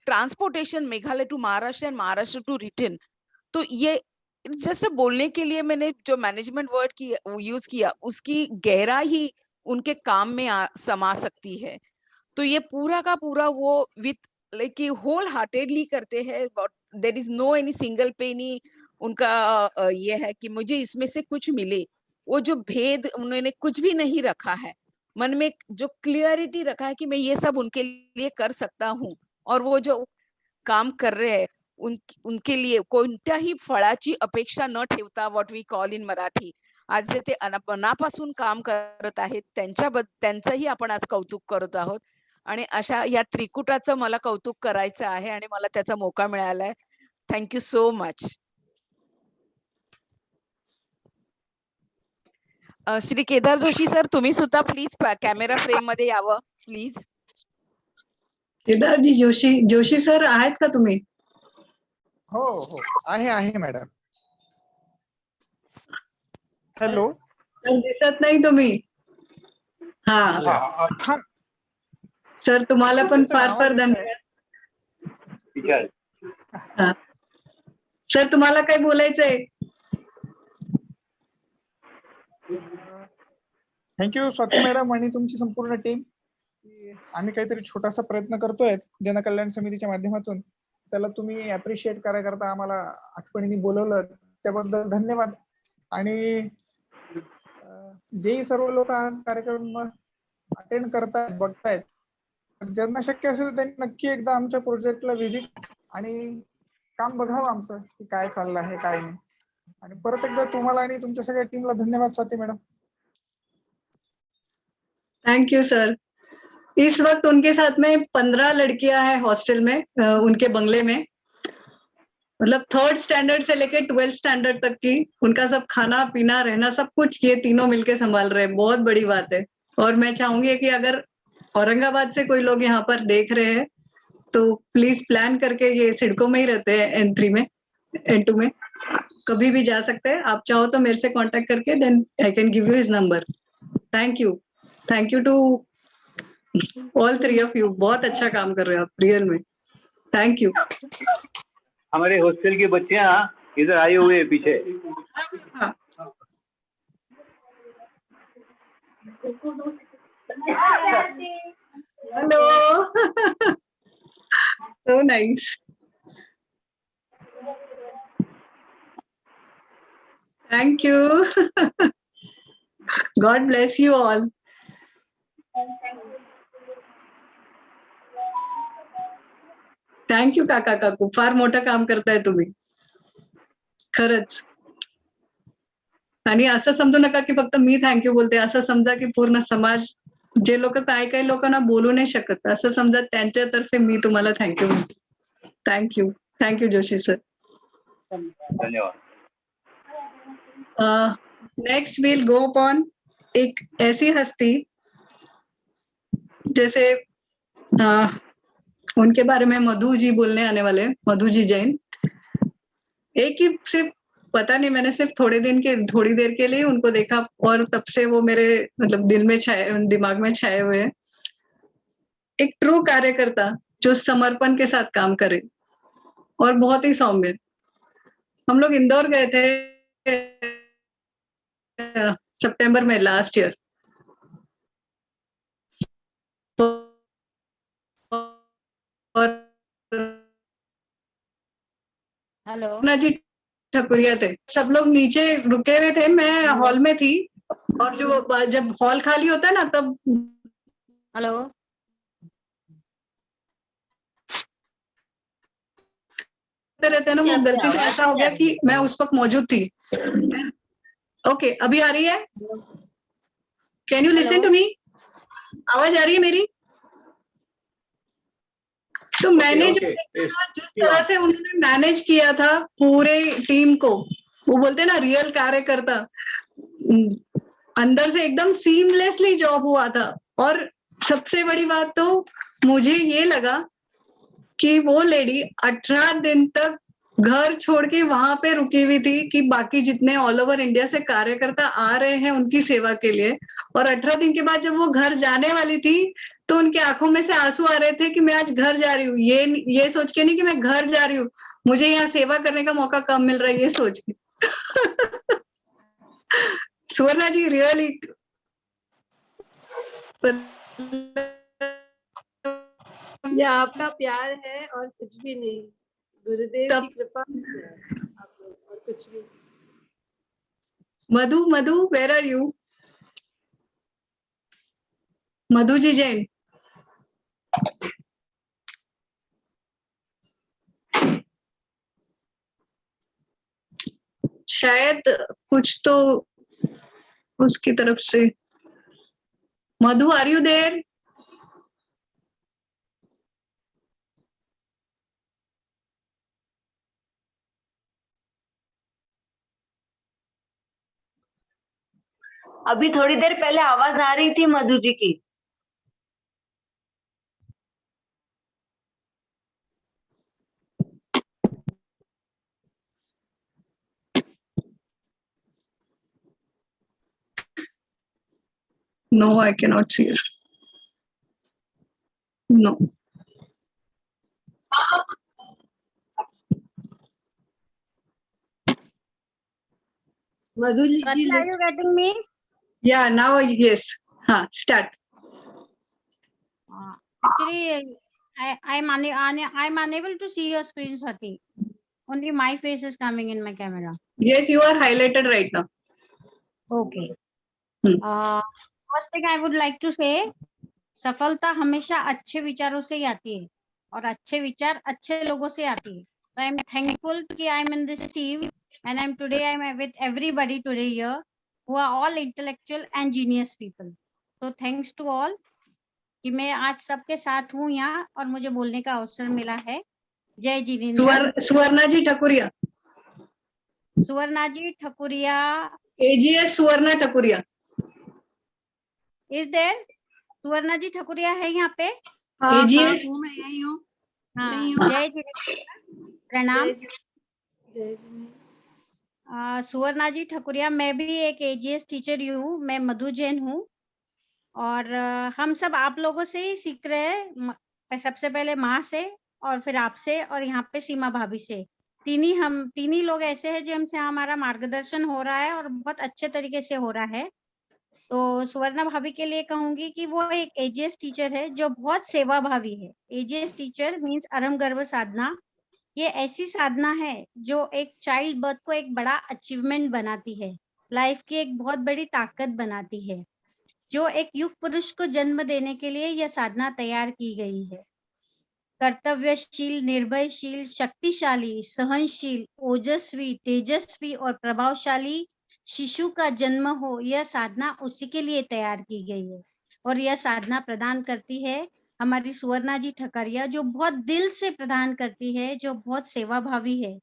transportation Meghalaya to Maharashtra and Maharashtra to return. तो ये जैसे बोलने के लिए मैंने जो मैनेजमेंट वर्ड की यूज किया, उसकी गहराई ही उनके काम में समा सकती है. तो ये पूरा का पूरा वो विथ लाइक होल हार्टेडली करते हैं. There is no any single penny. उनका ये है कि मुझे इसमें से कुछ मिले. वो जो भेद उन्होंने कुछ भी नहीं रखा है, मन में जो क्लियरिटी रखा है कि मैं ये सब उनके लिए कर सकता हूँ. और वो जो काम कर रहे हैं उनके लिए कोणत्याही फळाची अपेक्षा न ठेवता, what we call in Marathi, आज जे ते मनापासून काम करत आहेत त्यांचंही आपण आज कौतुक करत आहोत. आणि अशा या त्रिकुटाचं मला कौतुक करायचं आहे आणि मला त्याचा मौका मिळालाय. Thank you so much. Shri Kedar Joshi sir, तुम्ही सुद्धा प्लीज कॅमेरा फ्रेम मध्ये यावं प्लीज. केदारजी जोशी सर आहेत का तुम्ही? हो हो आहे मॅडम. हॅलो. दिसत नाही तुम्ही. हा सर, तुम्हाला पण फार फार धन्यवाद. सर, तुम्हाला काय बोलायचंय? थँक्यू स्वाती मॅडम आणि तुमची संपूर्ण टीम. आम्ही काहीतरी छोटासा प्रयत्न करतोय जनकल्याण समितीच्या माध्यमातून. त्याला तुम्ही अप्रिशिएट करायकरता आम्हाला आठवणीने बोलवलं, त्याबद्दल धन्यवाद. आणि जे सर्व लोक आज कार्यक्रम अटेंड करतायत, बघतायत, ज्यांना शक्य असेल त्यांनी नक्की एकदा आमच्या प्रोजेक्टला व्हिजिट आणि काम बघावं आमचं की काय चाललं आहे काय नाही. आणि परत एकदा तुम्हाला आणि तुमच्या सगळ्या टीमला धन्यवाद Swati madam. Thank you sir. इस वक्त उनके साथ में 15 लड़कियां हैं हॉस्टल में, उनके बंगले में. मतलब 3rd स्टैंडर्ड से लेके 12th स्टैंडर्ड तक की उनका सब खाना पीना रहना सब कुछ ये तीनों मिलके संभाल रहे हैं. बहुत बड़ी बात है. और मैं चाहूंगी कि अगर औरंगाबाद से कोई लोग यहाँ पर देख रहे हैं तो प्लीज प्लान करके, ये सिडको में ही रहते हैं, N3 में, N2 में, कभी भी जा सकते हैं. आप चाहो तो मेरे से कांटेक्ट करके then I can give you his number. Thank you to all 3 of you. बहुत अच्छा काम कर रहे हो आप रियल में. Thank you. हमारे हॉस्टल की बच्चियां इधर आई हुई है पीछे. Hello. So nice. Thank you. God bless you all. Thank you काका काकू. फार मोठं काम करताय तुम्ही खरंच. आणि असं समजू नका की फक्त मी थँक्यू बोलते. असं समजा की पूर्ण समाज, जे लोक काही लोकांना बोलू नाही शकत, असं समजा त्यांच्यातर्फे मी तुम्हाला थँक्यू बोलते. Thank you. Thank you Joshi sir. धन्यवाद. नेक्स्ट विल गो अपॉन एक ऐसी हस्ती जैसे उनके बारे में मधु जी बोलने आने वाले हैं, मधु जी जैन. एक ही सिर्फ पता नहीं, मैंने सिर्फ थोड़ी देर के लिए उनको देखा और तब से वो मेरे मतलब दिमाग में छाए हुए हैं. एक ट्रू कार्यकर्ता जो समर्पण के साथ काम करे और बहुत ही सौम्य. हम लोग इंदौर गए थे सितंबर में लास्ट ईयर. हेलो जी ठकुरिया थे, सब लोग नीचे रुके हुए थे, मैं हॉल में थी और जब हॉल खाली होता है ना तब हेलो रहते हैं ना, वो गलती से ऐसा हो गया कि मैं उस वक्त मौजूद थी. ओके अभी आ रही है? Can you listen to me? आवाज आ रही है मेरी? तो मैंने जो जिस तरह से उन्होंने मैनेज किया था पूरे टीम को, वो बोलते हैं ना रियल कार्यकर्ता, अंदर से एकदम सीमलेसली जॉब हुआ था. और सबसे बड़ी बात तो मुझे ये लगा कि वो लेडी 18 दिन तक घर छोड़ के वहां पे रुकी हुई थी कि बाकी जितने ऑल ओवर इंडिया से कार्यकर्ता आ रहे हैं उनकी सेवा के लिए. और 18 दिन के बाद जब वो घर जाने वाली थी तो उनकी आंखों में से आंसू आ रहे थे कि मैं आज घर जा रही हूँ. ये सोच के नहीं कि मैं घर जा रही हूँ, मुझे यहाँ सेवा करने का मौका कम मिल रहा है, ये सोच के. सुवर्णा जी रियली ये आपका प्यार है और कुछ भी नहीं. गुरुदेव की कृपा है आप लोग, और कुछ भी. मधु where are you? Madhu ji Jain. शायद कुछ तो उसकी तरफ से. मधु आर यू देयर? अभी थोड़ी देर पहले आवाज आ रही थी मधु जी की. No, I cannot see her. No. Madhu ji Are you getting me? Yeah, now yes. Start. Actually, I'm unable to see your screen, Swati. Only my face is coming in my camera. Yes, you are highlighted right now. Okay. First thing I would like to say, सफलता हमेशा अच्छे विचारों से ही आती है और अच्छे विचार अच्छे लोगों से आती है. So I'm thankful कि I'm in this team and I'm with everybody today here who are all intellectual and genius people. So thanks to all कि मैं आज सबके साथ हूँ यहाँ और मुझे बोलने का अवसर मिला है. जय जिनेंद्र. सुवर्णा जी ठकुरिया. सुवर्णा ji Thakuria. AGS Suvarna Thakuria. Is there? सुवर्णा जी ठकुरिया है यहाँ पे? AGS हूँ, मैं यही हूँ. हाँ, जय जिनेंद्र. प्रणाम. सुवर्णा जी ठकुरिया. मैं भी एक AGS टीचर हूँ. मैं मधु जैन हूँ और हम सब आप लोगों से ही सीख रहे हैं. सबसे पहले माँ से और फिर आपसे और यहाँ पे सीमा भाभी से. तीन ही लोग ऐसे हैं जिनसे हमारा मार्गदर्शन हो रहा है और बहुत अच्छे तरीके से हो रहा है. तो सुवर्णा भाभी के लिए कहूंगी कि वो एक AGS टीचर है जो बहुत सेवा भावी है. AGS टीचर मीन्स अरम गर्भ साधना. ये ऐसी साधना है जो एक चाइल्ड बर्थ को एक बड़ा अचीवमेंट बनाती है, लाइफ की एक बहुत बड़ी ताकत बनाती है. जो एक युग पुरुष को जन्म देने के लिए यह साधना तैयार की गई है. कर्तव्यशील, निर्भयशील, शक्तिशाली, सहनशील, ओजस्वी, तेजस्वी और प्रभावशाली शिशु का जन्म हो, यह साधना उसी के लिए तैयार की गई है और यह साधना प्रदान करती है हमारी सुवर्णा जी ठकरिया जो बहुत दिल से प्रदान करती है, जो बहुत सेवा भावी है।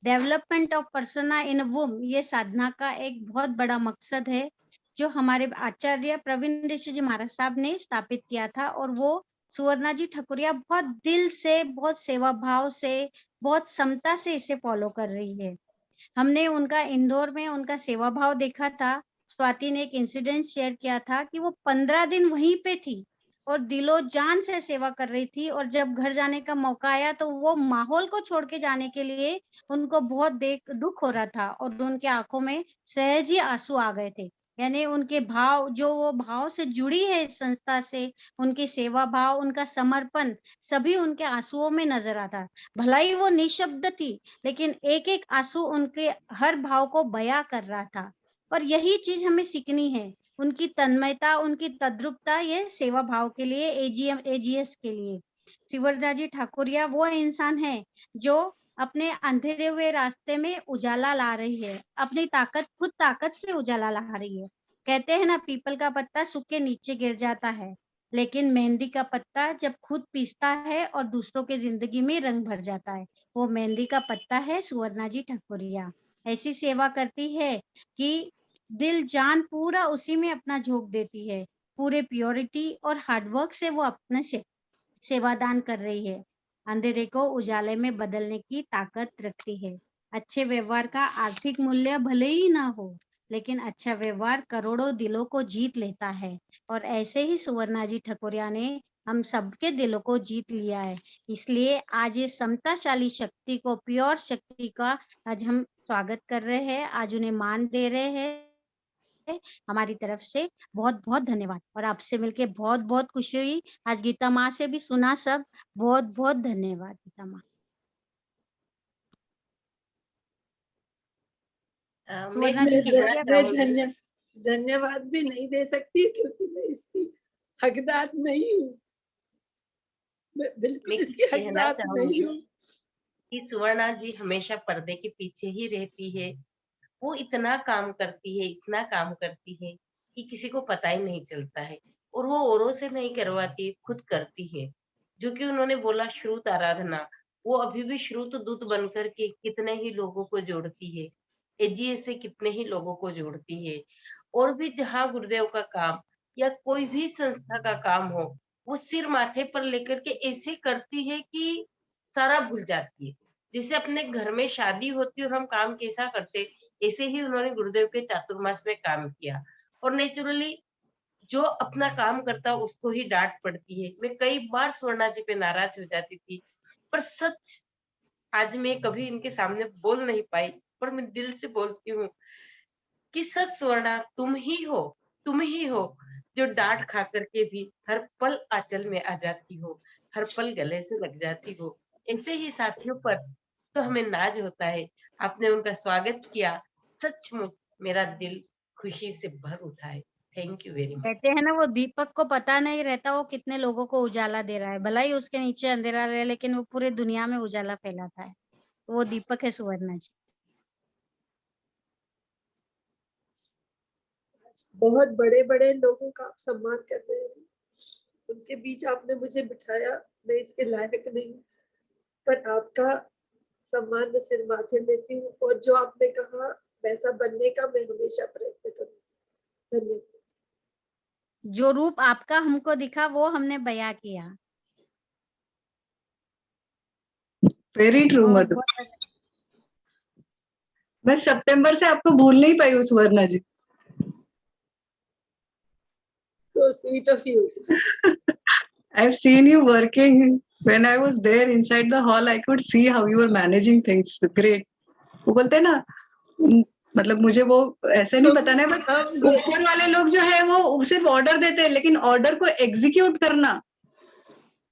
डेवलपमेंट ऑफ पर्सोना इन वुम ये साधना का एक बहुत बड़ा मकसद है, जो हमारे आचार्य प्रवीण ऋषि जी महाराज साहब ने स्थापित किया था, और वो सुवर्णा जी ठकुरिया बहुत दिल से, बहुत सेवा भाव से, बहुत समता से इसे फॉलो कर रही है। हमने उनका इंदौर में उनका सेवा भाव देखा था। स्वाति ने एक इंसिडेंट शेयर किया था कि वो 15 दिन वहीं पे थी और दिलो जान से सेवा कर रही थी, और जब घर जाने का मौका आया तो वो माहौल को छोड़ के जाने के लिए उनको बहुत दुख हो रहा था, और उनके आंखों में सहज ही आंसू आ गए थे। यानी उनके भाव, जो वो भाव से जुड़ी है इस संस्था से, उनकी सेवा भाव, उनका समर्पण, सभी उनके आंसुओं में नजर आता। भला ही वो निशब्द थी, लेकिन एक एक आंसू उनके हर भाव को बयां कर रहा था। पर यही चीज हमें सीखनी है, उनकी तन्मयता, उनकी तद्रुपता, ये सेवा भाव के लिए, एजीएस के लिए। शिवरदा जी ठाकुरिया वो इंसान है जो अपने अंधेरे हुए रास्ते में उजाला ला रही है, अपनी खुद ताकत से उजाला ला रही है। कहते हैं ना, पीपल का पत्ता सूख के नीचे गिर जाता है, लेकिन मेहंदी का पत्ता जब खुद पीसता है और दूसरों के जिंदगी में रंग भर जाता है, वो मेहंदी का पत्ता है सुवर्णा जी ठकुरिया। ऐसी सेवा करती है कि दिल जान पूरा उसी में अपना झोंक देती है। पूरे प्योरिटी और हार्डवर्क से वो अपने से सेवादान कर रही है। अंधेरे को उजाले में बदलने की ताकत रखती है। अच्छे व्यवहार का आर्थिक मूल्य भले ही ना हो, लेकिन अच्छा व्यवहार करोड़ों दिलों को जीत लेता है, और ऐसे ही सुवर्णा जी ठकुरिया ने हम सबके दिलों को जीत लिया है। इसलिए आज ये समताशाली शक्ति को, प्योर शक्ति का आज हम स्वागत कर रहे हैं, आज उन्हें मान दे रहे हैं। हमारी तरफ से बहुत बहुत धन्यवाद, और आपसे मिलके बहुत बहुत खुशी हुई। आज गीता माँ से भी सुना सब। बहुत बहुत धन्यवाद गीता माँ। सुवर्णा जी ठकुरिया मैं धन्यवाद भी नहीं दे सकती, क्योंकि मैं इसकी हकदार नहीं हूँ। मैं बिल्कुल इसकी हकदार नहीं हूँ। कि सुवर्णा जी हमेशा पर्दे के पीछे ही रहती है। वो इतना काम करती है, इतना काम करती है कि किसी को पता ही नहीं चलता है, और वो औरों से नहीं करवाती, खुद करती है। जो कि उन्होंने बोला श्रुत आराधना, वो अभी भी श्रुत दूत बनकर के कितने ही लोगों को जोड़ती है, एजीएस से कितने ही लोगों को जोड़ती है। और भी जहाँ गुरुदेव का काम या कोई भी संस्था का काम हो, वो सिर माथे पर लेकर के ऐसे करती है कि सारा भूल जाती है। जैसे अपने घर में शादी होती है और हम काम कैसा करते, ऐसे ही उन्होंने गुरुदेव के चातुर्मास में काम किया। और नेचुरली जो अपना काम करता उसको ही डांट पड़ती है। मैं कई बार स्वर्णा जी पे नाराज हो जाती थी, पर सच आज मैं कभी इनके सामने बोल नहीं पाई, पर मैं दिल से बोलती हूँ कि सच स्वर्णा तुम ही हो जो डांट खा करके भी हर पल आंचल में आ जाती हो, हर पल गले से लग जाती हो। ऐसे ही साथियों पर तो हमें नाज होता है। आपने उनका स्वागत किया, सचमुच मेरा दिल खुशी से भर उठा है। Thank you very much. कहते हैं ना, वो दीपक को पता नहीं रहता वो कितने लोगों को उजाला दे रहा है, भला ही उसके नीचे अंधेरा रहे, लेकिन वो पूरे दुनिया में उजाला फैलाता है। वो दीपक है सुवर्णा जी। बहुत बड़े बड़े लोगों का आप सम्मान कर रहे हैं, उनके बीच आपने मुझे बिठाया। मैं इसके लायक नहीं, पर आपका सम्मान मैं सिर माथे लेती हूँ, और जो आपने कहा वैसा बनने का मैं हमेशा प्रयत्न करूँ। धन्यवाद। जो रूप आपका हमको दिखा वो हमने बयां किया। वेरी ट्रू मधु। मैं सितंबर से आपको भूल नहीं पाई हूँ सुवर्णा जी। So sweet of you. I've seen you working. When I was there inside the hall, I could see how you were managing things. Great. वो बोलते हैं ना, मतलब मुझे वो ऐसे नहीं बताना है, बट ऊपर वाले लोग जो है वो सिर्फ ऑर्डर देते हैं, लेकिन ऑर्डर को एग्जीक्यूट करना,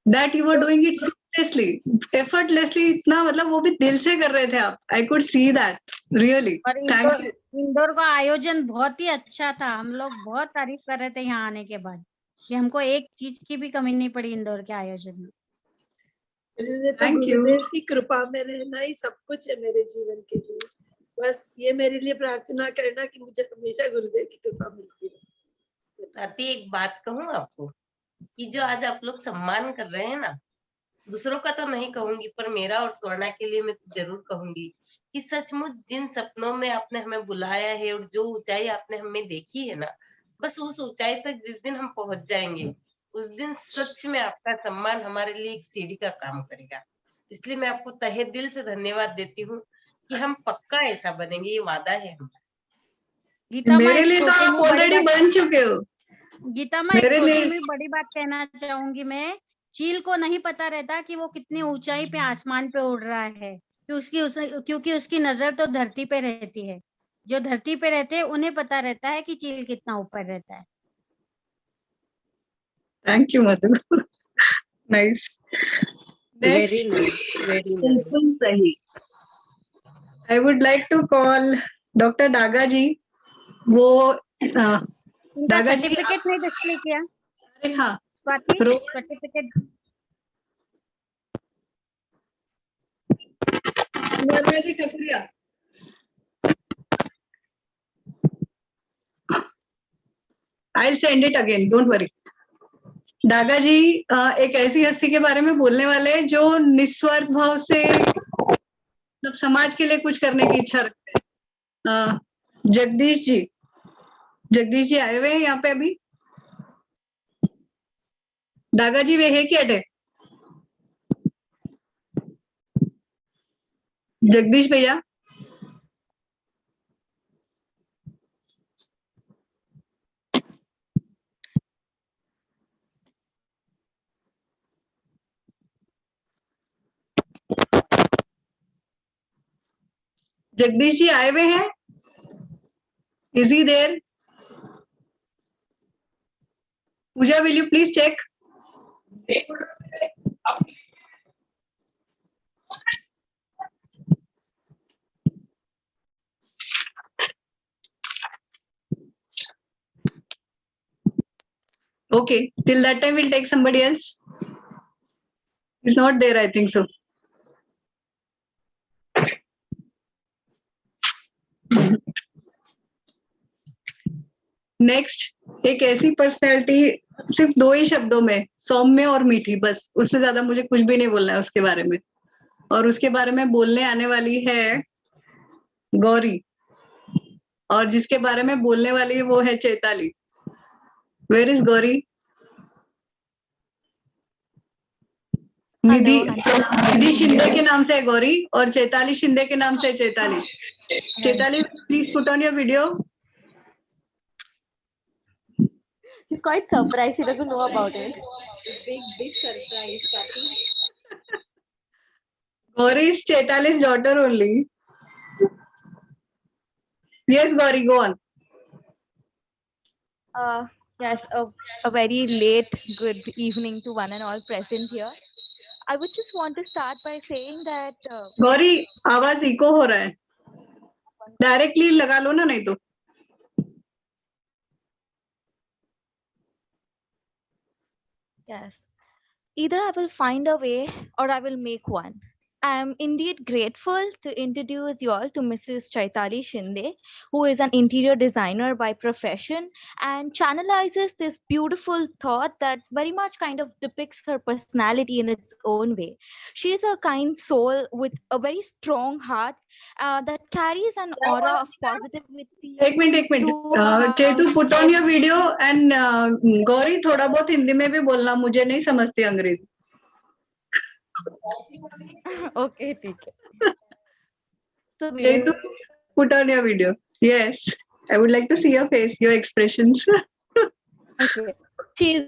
that you were doing it seamlessly, effortlessly, इतना मतलब वो भी दिल से कर रहे थे आप। I could see that really. Thank you. Indore का आयोजन बहुत ही अच्छा था, हम लोग बहुत तारीफ कर रहे थे यहाँ आने के बाद, कि हमको एक चीज की भी कमी नहीं पड़ी इंदौर के आयोजन में। तो गुरुदेव की कृपा में रहना ही सब कुछ है मेरे जीवन के लिए। बस ये मेरे लिए प्रार्थना करना कि मुझे हमेशा गुरुदेव की कृपा मिलती रहे। एक बात कहूँ आपको, कि जो आज आप लोग सम्मान कर रहे हैं ना, दूसरों का तो नहीं कहूंगी पर मेरा और स्वर्णा के लिए मैं जरूर कहूंगी कि सचमुच जिन सपनों में आपने हमें बुलाया है और जो ऊंचाई आपने हमें देखी है ना, बस उस ऊंचाई तक जिस दिन हम पहुंच जाएंगे उस दिन सच में आपका सम्मान हमारे लिए एक सीढ़ी का काम करेगा। इसलिए मैं आपको तहे दिल से धन्यवाद देती हूँ कि हम पक्का ऐसा बनेंगे, ये वादा है हमारा। गीता माँ मेरे एक लिए तो छोटी आप में बड़ी ऑलरेडी बात बन चुके हो। गीता माँ एक मेरे छोटी लिए में बड़ी बात कहना चाहूंगी मैं। चील को नहीं पता रहता कि वो कितनी ऊंचाई पे आसमान पे उड़ रहा है, क्योंकि उसकी नजर तो धरती पे रहती है। जो धरती पे रहते हैं उन्हें पता रहता है कि चील कितना ऊपर रहता है। Thank you Madhu. Nice. Very next nice, very nice. बिल्कुल सही। I would like to call doctor Daga ji. वो उनका डागा जी सर्टिफिकेट नहीं डिस्प्ले किया अरे हाँ स्वाति, रो certificate. Suvarna ji Thakuria. I'll send it again, don't worry. Daga ji एक ऐसी हस्ती के बारे में बोलने वाले हैं जो निस्वार्थ भाव से मतलब समाज के लिए कुछ करने की इच्छा रखते हैं। जगदीश जी आए हुए हैं यहाँ पे अभी। डागा जी वे है क्या अटे? जगदीश भैया जगदीश जी आए हुए हैं? Is he there? Pooja will you please check? Okay, till that time we'll take somebody else. He's not there, I think so. Next एक ऐसी पर्सनैलिटी, सिर्फ 2 ही शब्दों में, सौम्य और मीठी, बस उससे ज्यादा मुझे कुछ भी नहीं बोलना है उसके बारे में। और उसके बारे में बोलने आने वाली है गौरी, और जिसके बारे में बोलने वाली है वो है चैताली। Where is Gauri? निधि शिंदे के नाम से है गौरी और चैताली शिंदे के नाम से है Chaitali. Chaitali please put on your video. He's quite surprised. He doesn't know about it. Big surprise, Swati. Gauri is Chaitali's daughter only. Yes, Gauri, go on. Yes, a very late good evening to one and all present here. I would just want to start by saying that. Gauri, आवाज eco हो रहा है. Directly लगा लो ना, नहीं तो. Yes. Either I will find a way or I will make one. I am indeed grateful to introduce you all to Mrs. Chaitali Shinde, who is an interior designer by profession and channelizes this beautiful thought that very much kind of depicts her personality in its own way. She is a kind soul with a very strong heart that carries an aura of positivity. एक minute Chetu, put on your video and Gauri थोड़ा बहुत हिंदी में भी बोलना, मुझे नहीं समझती अंग्रेजी. Okay, ठीक है. So Chetu, put on your video. Yes, I would like to see your face, your expressions. Okay. She's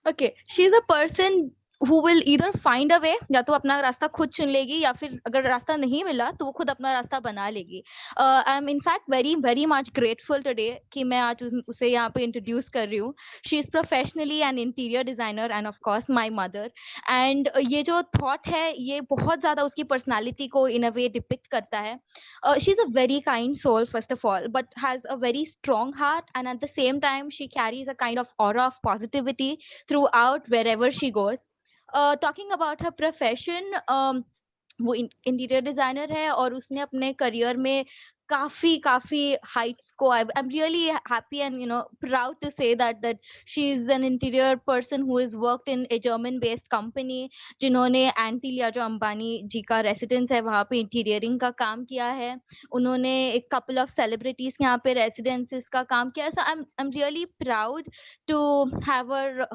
okay. She's a person who will either find a way, या तो अपना रास्ता खुद चुन लेगी या फिर अगर रास्ता नहीं मिला तो वो खुद अपना रास्ता बना लेगी. I am in fact very much grateful today कि मैं आज उसे यहाँ पे इंट्रोड्यूस कर रही हूँ. She is professionally an interior designer and of course my mother. And ये जो थॉट है ये बहुत ज्यादा उसकी पर्सनालिटी को इन अ वे डिपिक्ट करता है. She is a very kind soul first of all, but has a very strong heart and at the same time she carries a kind of aura of positivity throughout wherever she goes. Talking about her profession, वो interior designer है और उसने अपने career में काफी heights को I'm really happy and proud to say that she is an interior person who has worked in a German based company जिन्होंने एंटीलिया जो अंबानी जी का रेसिडेंस है वहाँ पे इंटीरियरिंग का काम किया है. उन्होंने एक couple of celebrities यहाँ पे रेसिडेंसेस का काम किया. So I'm really proud to have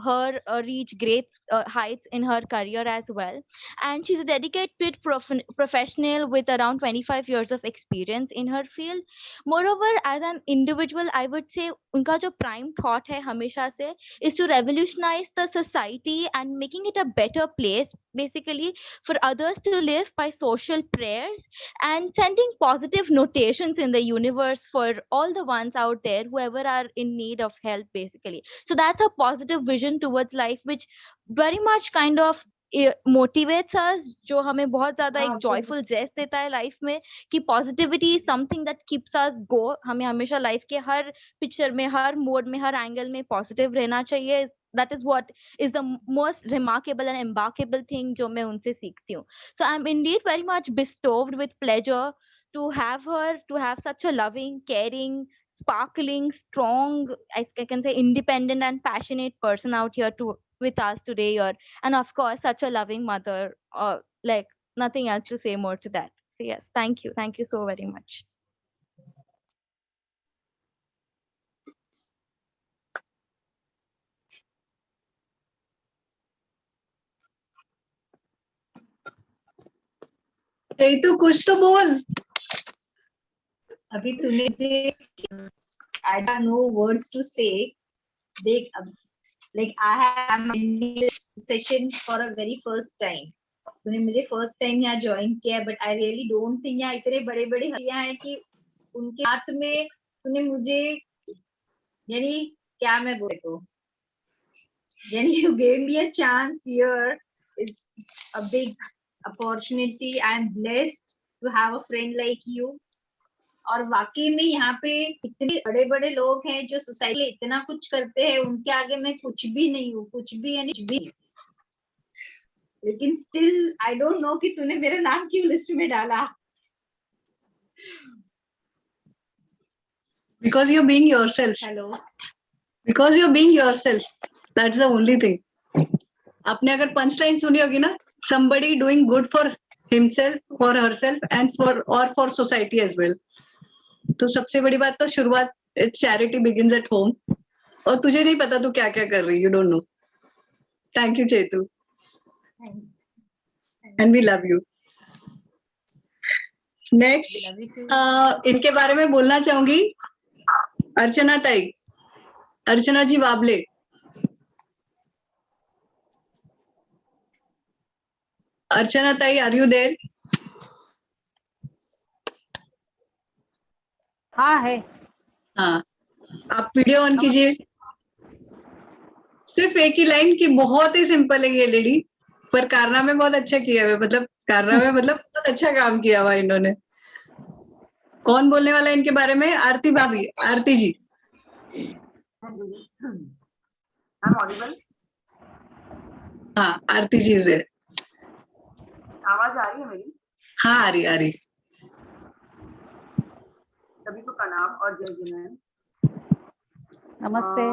her reach great heights in her career as well. And she's a dedicated professional with around 25 years of experience in her field. Moreover, as an individual, I would say उनका जो prime thought है हमेशा से is to revolutionize the society and making it a better place, basically for others to live by social prayers and sending positive notations in the universe for all the ones out there, whoever are in need of help, basically. So that's a positive vision towards life, which very much kind of motivates us, जो हमें बहुत ज़्यादा एक joyful zest देता है life में कि positivity is something that keeps us go. हमें हमेशा life के हर picture में, हर mode में, हर angle में positive रहना चाहिए. That is what is the most remarkable and embarkable thing जो मैं उनसे सीखती हूँ. So I'm indeed very much bestowed with pleasure to have her, to have such a loving, caring, sparkling, strong, I can say independent and passionate person out here with us today here. And of course, such a loving mother, like nothing else to say more to that. So yes, thank you so very much. तू कुछ तो बोल. अभी तूने जे I don't know words to say. देख like I am in this session for a very first time. तूने मुझे first time यहाँ join किया, but I really don't think यहाँ इतने बड़े-बड़े हस्तियाँ हैं कि उनके साथ में तूने मुझे यानी क्या मैं बोले तो यानी you gave me a chance here is a big opportunity. I am blessed to have a friend like you. और वाकई में यहाँ पे इतने बड़े बड़े लोग हैं जो सोसाइटी इतना कुछ करते हैं, उनके आगे मैं कुछ भी नहीं हूँ, कुछ भी यानी कुछ भी. लेकिन स्टिल आई डोंट नो कि तूने मेरा नाम क्यों लिस्ट में डाला. Because you're being yourself. Hello. Because you're being yourself. That's the only thing. आपने अगर पंच लाइन सुनी होगी ना, somebody doing good for himself or herself and for society as well. तो सबसे बड़ी बात तो शुरुआत चैरिटी बिगिंस एट होम. और तुझे नहीं पता तू क्या क्या कर रही, you don't know. Thank you Chetu and we love you. Next इनके बारे में बोलना चाहूंगी. अर्चना ताई, अर्चना जी वाबले. अर्चना ताई, आर यू देयर? हाँ है. हाँ, आप वीडियो ऑन कीजिए. सिर्फ एक ही लाइन की, बहुत ही सिंपल है ये लेडी, पर कारनामे बहुत अच्छा किया हुआ, मतलब कारनामे मतलब बहुत अच्छा काम किया हुआ इन्होंने. कौन बोलने वाला है इनके बारे में? आरती भाभी, आरती जी. हाँ, आरती जी से. आवाज आ रही है मेरी? हाँ, आ रही. सभी को प्रणाम और जय जिनेंद्र. नमस्ते.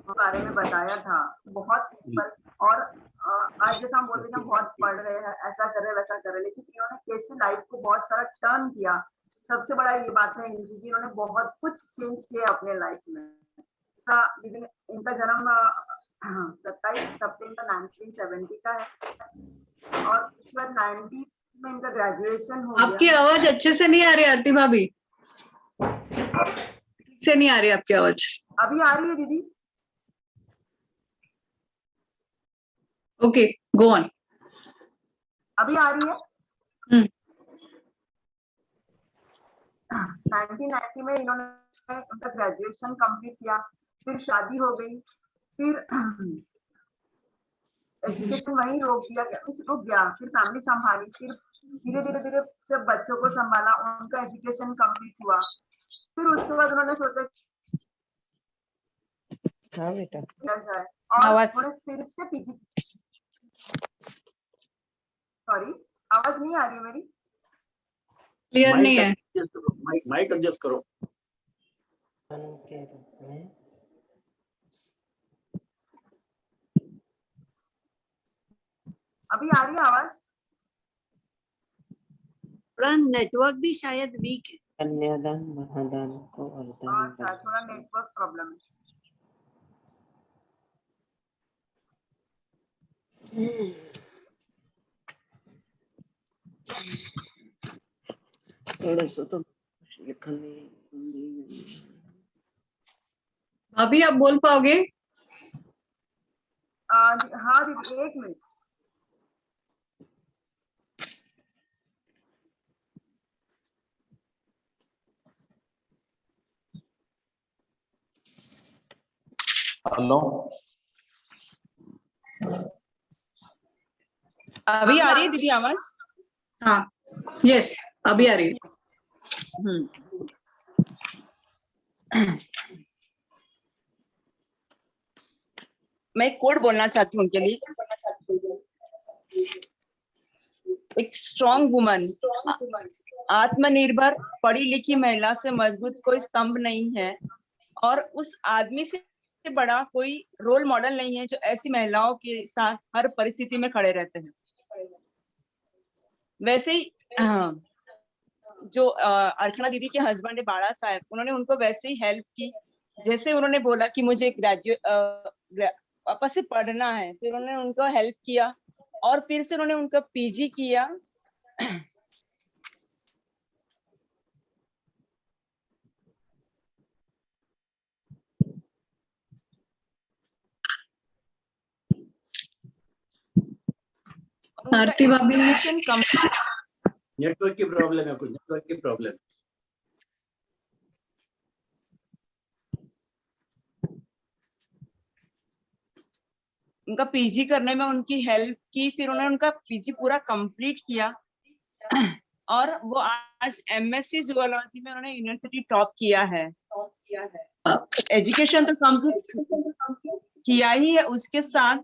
बारे में बताया था, बहुत सिंपल. और आज जैसा हम बोलते हैं बहुत पढ़ रहे हैं, ऐसा कर रहे वैसा कर रहे, लेकिन इन्होंने कैसे लाइफ को बहुत सारा टर्न किया. सबसे बड़ा ये बात है इनकी, इन्होंने बहुत कुछ चेंज किया अपने लाइफ में. इनका जन्म 27 सितंबर 1970 का है और उसके बाद 90 में इनका ग्रेजुएशन हो गया. आपकी आवाज अच्छे से नहीं आ रही आरती भाभी, से नहीं आ रही आपकी आवाज. अभी आ रही है दीदी? Okay, go on. अभी आ रही है? 1990 में इन्होंने उनका ग्रेजुएशन कंप्लीट किया, फिर शादी हो गई, फिर एजुकेशन वहीं रुक गया, फिर फैमिली संभाली, फिर धीरे धीरे सब बच्चों को संभाला, उनका एजुकेशन कंप्लीट हुआ. फिर उसके बाद उन्होंने सोचा हाँ बेटा किया जाए और उन्होंने फिर से पीजी. सॉरी, आवाज नहीं आ रही मेरी? क्लियर नहीं है। माइक एडजस्ट करो। अभी आ रही है आवाज? थोड़ा नेटवर्क भी शायद वीक है। कन्यादान महादान को वरदान अच्छा, थोड़ा नेटवर्क प्रॉब्लम है। थोड़ा सा तो लिखने अभी आप बोल पाओगे? हाँ दीदी, 1 मिनट। हेलो, अभी आ रही है दीदी आवाज? हाँ, यस, अभी आ रही है। मैं एक कोड बोलना चाहती हूँ उनके लिए। एक स्ट्रॉन्ग वुमन, आत्मनिर्भर पढ़ी लिखी महिला से मजबूत कोई स्तंभ नहीं है, और उस आदमी से बड़ा कोई रोल मॉडल नहीं है जो ऐसी महिलाओं के साथ हर परिस्थिति में खड़े रहते हैं। वैसे ही जो अर्चना दीदी के हस्बैंड है बाड़ा साहब, उन्होंने उनको वैसे ही हेल्प की। जैसे उन्होंने बोला कि मुझे वापस से पढ़ना है, फिर उन्होंने उनको हेल्प किया और फिर से उन्होंने उनका पीजी किया। आरती भाभी, नेटवर्क की प्रॉब्लम है, कुछ नेटवर्क की प्रॉब्लम। उनका पीजी करने में उनकी हेल्प की, फिर उन्होंने उनका पीजी पूरा कंप्लीट किया और वो आज एमएससी जूलॉजी में उन्होंने यूनिवर्सिटी टॉप किया है। एजुकेशन तो कंप्लीट किया ही है, उसके साथ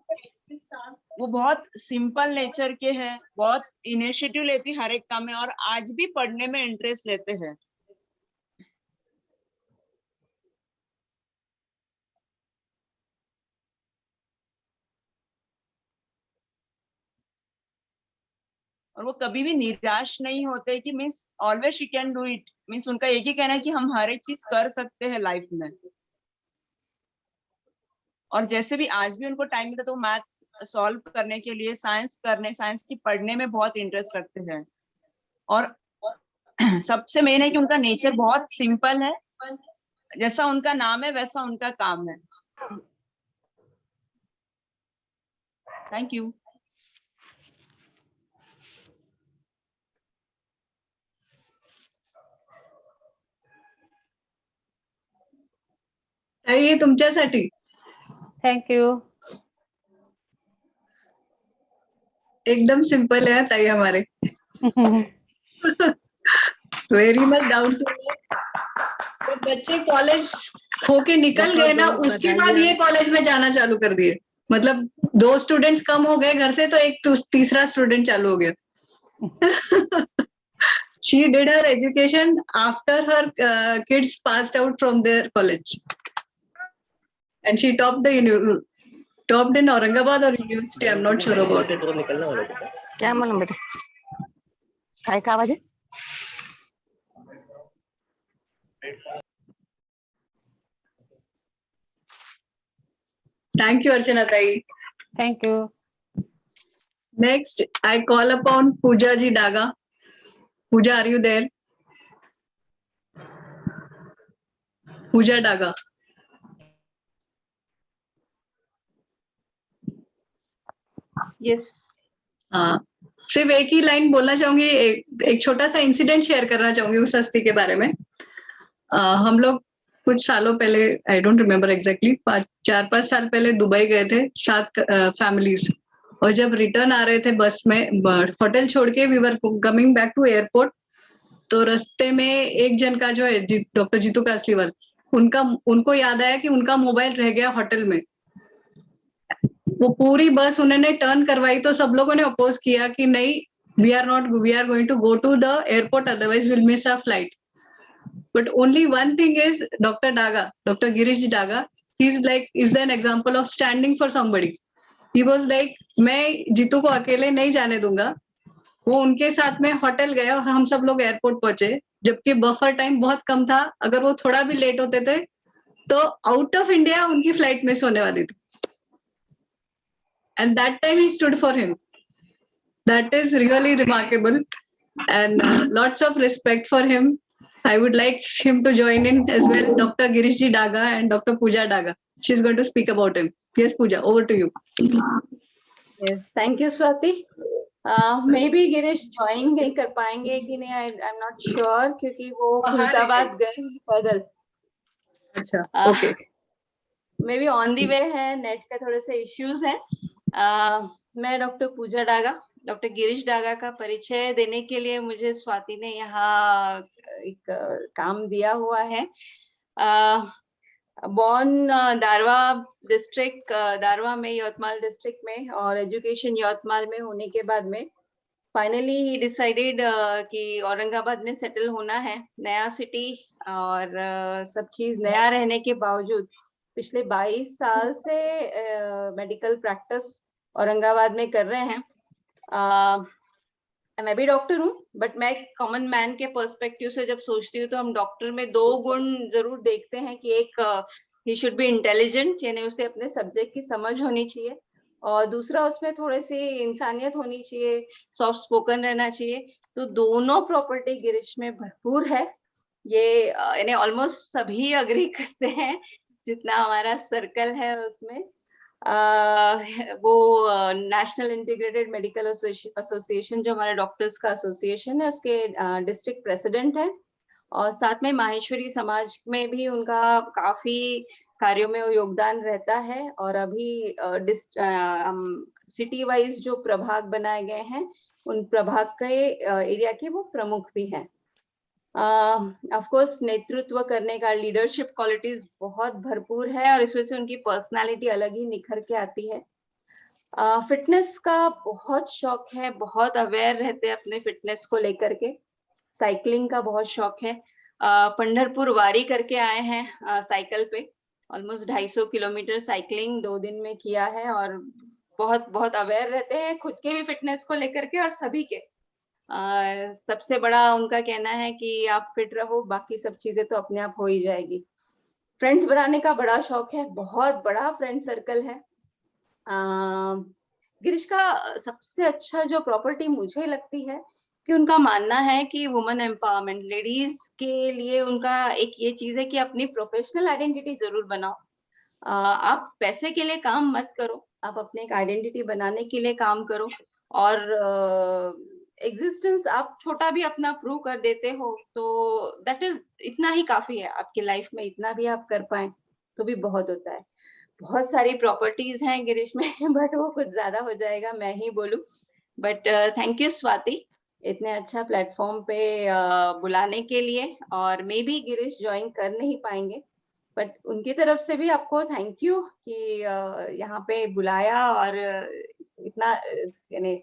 वो बहुत सिंपल नेचर के हैं, बहुत इनिशिएटिव लेती हर एक काम में, और आज भी पढ़ने में इंटरेस्ट लेते हैं। और वो कभी भी निराश नहीं होते कि means always she can do it. Means उनका एक ही कहना है कि हम हर एक चीज कर सकते हैं लाइफ में। और जैसे भी आज भी उनको टाइम मिलता तो मैथ्स सॉल्व करने के लिए, साइंस की पढ़ने में बहुत इंटरेस्ट रखते हैं। और सबसे मेन है कि उनका नेचर बहुत सिंपल है, जैसा उनका नाम है वैसा उनका काम है। Thank you. ये तुमच्यासाठी। Thank you. एकदम सिंपल है ताई हमारे। Very much down to earth. तो बच्चे कॉलेज होके निकल गए ना, उसके बाद ये कॉलेज में जाना चालू कर दिए। मतलब 2 स्टूडेंट्स कम हो गए घर से, तो एक तीसरा स्टूडेंट चालू हो गया। She did her education after her kids passed out from their college, and she topped topped in Aurangabad or university. I'm not sure about it. क्या मालूम बेटा, काय का आवाज है? Thank you, Archana Tai. Thank you. Next, I call upon Pooja Ji Daga. Pooja, are you there? Pooja Daga. Yes. हाँ, सिर्फ एक ही लाइन बोलना चाहूंगी, एक छोटा सा इंसिडेंट शेयर करना चाहूंगी उस हस्ती के बारे में। हम लोग कुछ सालों पहले, आई डोंट रिमेम्बर एग्जैक्टली, 4-5 साल पहले दुबई गए थे 7 फैमिलीज। और जब रिटर्न आ रहे थे बस में, होटल छोड़ के we were coming back to airport, तो रास्ते में एक जन का जो है डॉक्टर जीतू कासलीवाल, उनको याद आया कि उनका मोबाइल रह गया होटल में। वो पूरी बस उन्होंने टर्न करवाई तो सब लोगों ने अपोज किया कि नहीं, we are going to go to the airport, otherwise we'll miss our flight. But only one thing is Dr. Girish Daga, is an example of standing for somebody. He was like, मैं जीतू को अकेले नहीं जाने दूंगा. वो उनके साथ में होटल गए और हम सब लोग एयरपोर्ट पहुंचे, जबकि बफर टाइम बहुत कम था. अगर वो थोड़ा भी लेट होते थे तो आउट ऑफ इंडिया उनकी फ्लाइट मिस होने वाली थी. And that time he stood for him. That is really remarkable, and lots of respect for him. I would like him to join in as well, Dr. Girishji Daga and Dr. Pooja Daga. She's going to speak about him. Yes, Pooja, over to you. Yes, thank you, Swati. Maybe Girish join नहीं कर पाएंगे कि नहीं, I'm not sure, क्योंकि वो फरीदाबाद गए पैदल. अच्छा, okay. Maybe on the way है, नेट का थोड़े से इश्यूज हैं. मैं डॉक्टर पूजा डागा, डॉक्टर गिरीश डागा का परिचय देने के लिए मुझे स्वाति ने यहाँ एक काम दिया हुआ है. बॉर्न दारवा डिस्ट्रिक्ट, दारवा में, यवतमाल डिस्ट्रिक्ट में, और एजुकेशन यवतमाल में होने के बाद में फाइनली ही डिसाइडेड कि औरंगाबाद में सेटल होना है. नया सिटी और सब चीज नया रहने के बावजूद पिछले 22 साल से मेडिकल प्रैक्टिस औरंगाबाद में कर रहे हैं. मैं भी डॉक्टर हूँ, बट मैं कॉमन मैन के पर्सपेक्टिव से जब सोचती हूँ तो हम डॉक्टर में 2 गुण जरूर देखते हैं कि एक ही शुड बी इंटेलिजेंट, यानी उसे अपने सब्जेक्ट की समझ होनी चाहिए, और दूसरा उसमें थोड़ी सी इंसानियत होनी चाहिए, सॉफ्ट स्पोकन रहना चाहिए. तो दोनों प्रॉपर्टी गिरीश में भरपूर है. ये यानी ऑलमोस्ट सभी अग्री करते हैं जितना हमारा सर्कल है उसमें. वो नेशनल इंटीग्रेटेड मेडिकल एसोसिएशन, जो हमारे डॉक्टर्स का एसोसिएशन है, उसके डिस्ट्रिक्ट प्रेसिडेंट है, और साथ में माहेश्वरी समाज में भी उनका काफी कार्यों में योगदान रहता है. और अभी सिटी वाइज जो प्रभाग बनाए गए हैं उन प्रभाग के एरिया के वो प्रमुख भी हैं. ऑफ कोर्स नेतृत्व करने का, लीडरशिप क्वालिटीज बहुत भरपूर है, और इस वजह से उनकी पर्सनालिटी अलग ही निखर के आती है. फिटनेस का बहुत शौक है, बहुत अवेयर रहते हैं अपने फिटनेस को लेकर के. साइकिलिंग का बहुत शौक है. पंढरपुर वारी करके आए हैं साइकिल पे, ऑलमोस्ट 250 किलोमीटर साइकिलिंग 2 दिन में किया है, और बहुत बहुत अवेयर रहते हैं खुद के भी फिटनेस को लेकर के और सभी के. सबसे बड़ा उनका कहना है कि आप फिट रहो, बाकी सब चीजें तो अपने आप हो ही जाएगी. फ्रेंड्स बनाने का बड़ा शौक है, बहुत बड़ा फ्रेंड सर्कल है. गिरीश का सबसे अच्छा जो प्रॉपर्टी मुझे लगती है कि उनका मानना है कि वुमेन एम्पावरमेंट, लेडीज के लिए उनका एक ये चीज है कि अपनी प्रोफेशनल आइडेंटिटी जरूर बनाओ. आप पैसे के लिए काम मत करो, आप अपने एक आइडेंटिटी बनाने के लिए काम करो, और एग्जिस्टेंस आप छोटा भी अपना प्रूव कर देते हो तो दैट इज, इतना ही काफी है आपकी लाइफ में. इतना भी आप कर पाए तो भी बहुत होता है. बहुत सारी प्रॉपर्टीज हैं गिरीश में, बट वो कुछ ज्यादा हो जाएगा मैं ही बोलूं. बट थैंक यू स्वाति, इतने अच्छा प्लेटफॉर्म पे बुलाने के लिए. और मे बी गिरीश ज्वाइन कर नहीं पाएंगे, बट उनकी तरफ से भी आपको थैंक यू कि यहाँ पे बुलाया और इतना यानी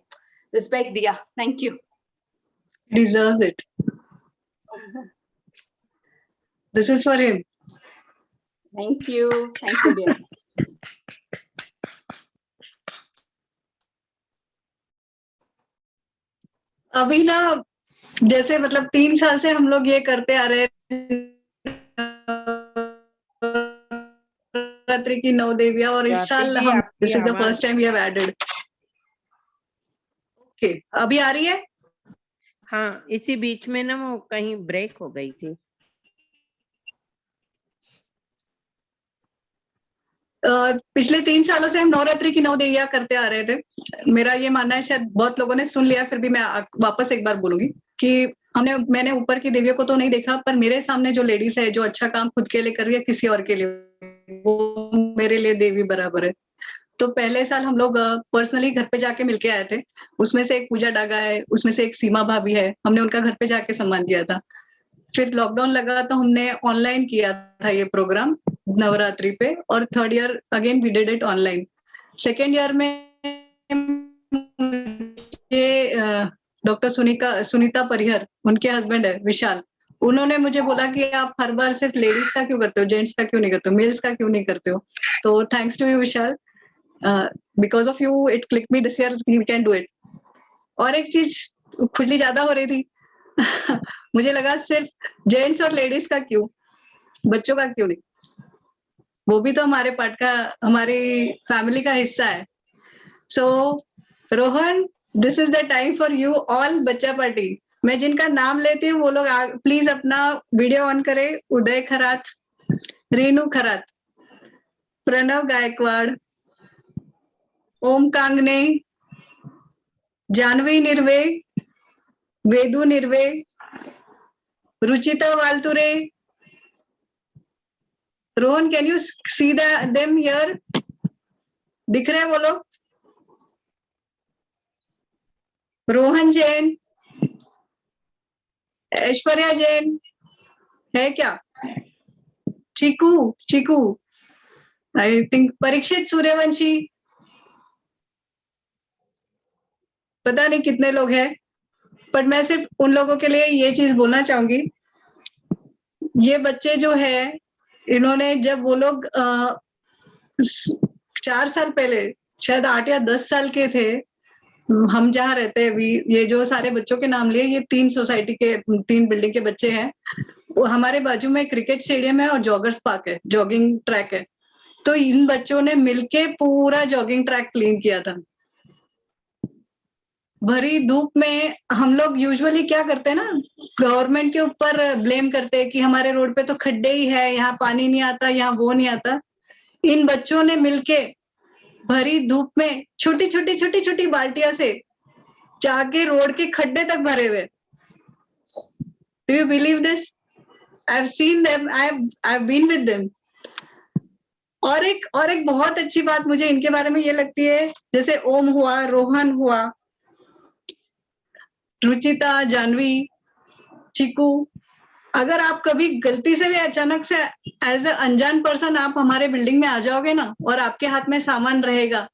रिस्पेक्ट दिया. Thank you. Deserves it. This is for him. Thank you. Thank you, dear. अभी ना जैसे मतलब 3 साल से हम लोग ये करते आ रहे हैं, नवरात्रि की 9 देवियां, और इस साल हम this is the first time we have added. Okay, अभी आ रही है? हाँ, इसी बीच में ना वो कहीं ब्रेक हो गई थी. पिछले 3 सालों से हम नवरात्रि की 9 देवियां करते आ रहे थे. मेरा ये मानना है, शायद बहुत लोगों ने सुन लिया, फिर भी मैं वापस एक बार बोलूंगी कि मैंने ऊपर की देवियों को तो नहीं देखा, पर मेरे सामने जो लेडीज है जो अच्छा काम खुद के लिए कर रही है, किसी और के लिए, वो मेरे लिए देवी बराबर है. तो पहले साल हम लोग पर्सनली घर पे जाके मिलके आए थे. उसमें से एक पूजा डागा है, उसमें से एक सीमा भाभी है, हमने उनका घर पे जाके सम्मान किया था. फिर लॉकडाउन लगा तो हमने ऑनलाइन किया था ये प्रोग्राम नवरात्रि पे, और 3rd year again we did it online. 2nd year में ये डॉक्टर सुनीता परिहर, उनके हस्बैंड है विशाल, उन्होंने मुझे बोला कि आप हर बार सिर्फ लेडीज का क्यों करते हो, जेंट्स का क्यों नहीं करते हो, मेल्स का क्यों नहीं करते हो। तो thanks to you Vishal, because of you it click me this year we can do it. और एक चीज, खुजली ज्यादा हो रही थी मुझे लगा सिर्फ जेंट्स और लेडीज का क्यों, बच्चों का क्यों नहीं, वो भी तो हमारे पार्ट का, हमारी फैमिली का हिस्सा है। So Rohan, this is the time for you all बच्चा पार्टी। मैं जिनका नाम लेती हूँ वो लोग प्लीज अपना वीडियो ऑन करें। Uday Kharat, Renu Kharat, Pranav Gaikwad, Om Kangane, Janvi Nirve, Vedu Nirve, Ruchita Walture. Rohan, can you see them here? दिख रहे हैं वो लोग? रोहन जैन, ऐश्वर्या जैन है क्या? चीकू, आई थिंक परीक्षित सूर्यवंशी, पता नहीं कितने लोग हैं, पर मैं सिर्फ उन लोगों के लिए ये चीज बोलना चाहूंगी, ये बच्चे जो है, इन्होंने जब वो लोग 4 साल पहले, शायद 8 या 10 साल के थे, हम जहाँ रहते हैं अभी, ये जो सारे बच्चों के नाम लिए, ये 3 सोसाइटी के 3 बिल्डिंग के बच्चे हैं। वो हमारे बाजू में क्रिकेट स्टेडियम है और जॉगर्स पार्क है, जॉगिंग ट्रैक है। तो इन बच्चों ने मिलके पूरा जॉगिंग ट्रैक क्लीन किया था। भरी धूप में हम लोग यूजुअली क्या करते हैं ना, गवर्नमेंट के ऊपर ब्लेम करते हैं कि हमारे रोड पे तो खड्डे ही है, यहाँ पानी नहीं आता, यहाँ वो नहीं आता। इन बच्चों ने मिलके भरी धूप में छोटी छोटी बाल्टियां से जाके रोड के खड्डे तक भरे हुए। Do you believe this? I have seen them, I have been with them. और एक बहुत अच्छी बात मुझे इनके बारे में ये लगती है, जैसे ओम हुआ, रोहन हुआ, रुचिता, जानवी, चीकू, अगर आप कभी गलती से भी अचानक से एज अ अनजान पर्सन आप हमारे बिल्डिंग में आ जाओगे ना, और आपके हाथ में सामान रहेगा,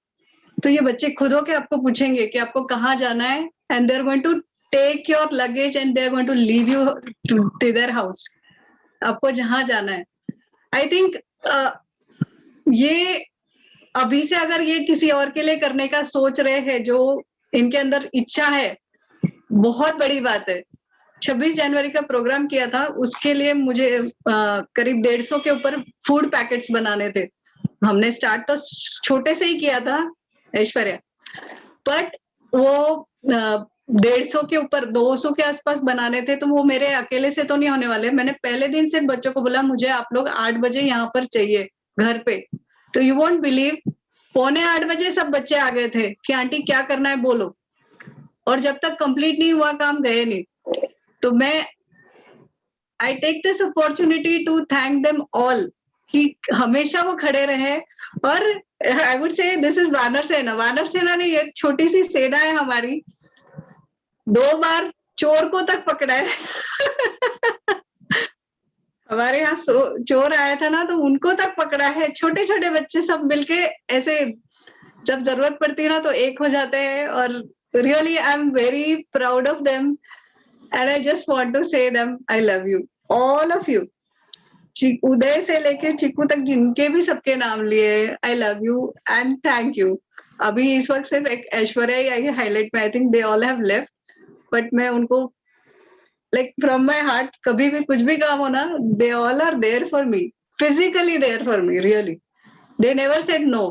तो ये बच्चे खुद होके आपको पूछेंगे कि आपको कहाँ जाना है, and they are going to take your luggage and they are going to leave you to their house, आपको जहां जाना है। आई थिंक ये अभी से अगर ये किसी और के लिए करने का सोच रहे हैं, जो इनके अंदर इच्छा है, बहुत बड़ी बात है। 26 जनवरी का प्रोग्राम किया था, उसके लिए मुझे करीब 150 के ऊपर फूड पैकेट्स बनाने थे। हमने स्टार्ट तो छोटे से ही किया था ऐश्वर्या, बट वो 150 के ऊपर 200 के आसपास बनाने थे, तो वो मेरे अकेले से तो नहीं होने वाले। मैंने पहले दिन से बच्चों को बोला मुझे आप लोग 8 बजे यहाँ पर चाहिए घर पे। तो यू वोंट बिलीव, 7:45 बजे सब बच्चे आ गए थे कि आंटी क्या करना है बोलो, और जब तक कंप्लीट नहीं हुआ काम गए नहीं। तो मैं I take this opportunity to thank them all कि हमेशा वो खड़े रहे। और I would say this is वानर सेना। वानर सेना ने ये छोटी सी सेना है हमारी, 2 बार चोर को तक पकड़ा है हमारे यहाँ चोर आया था ना, तो उनको तक पकड़ा है। छोटे छोटे बच्चे सब मिलके ऐसे जब जरूरत पड़ती है ना तो एक हो जाते हैं, और really I am very proud of them and I just want to say them I love you, all of you, उदय से लेके चिकू तक, जिनके भी सबके नाम लिए, I love you and thank you। अभी इस वक्त सिर्फ एक ऐश्वर्या ही हाईलाइट में, I think they all have left, but मैं उनको लाइक फ्रॉम माय हार्ट, कभी भी कुछ भी काम हो ना, they all are there for me, physically there for me, really they never said no.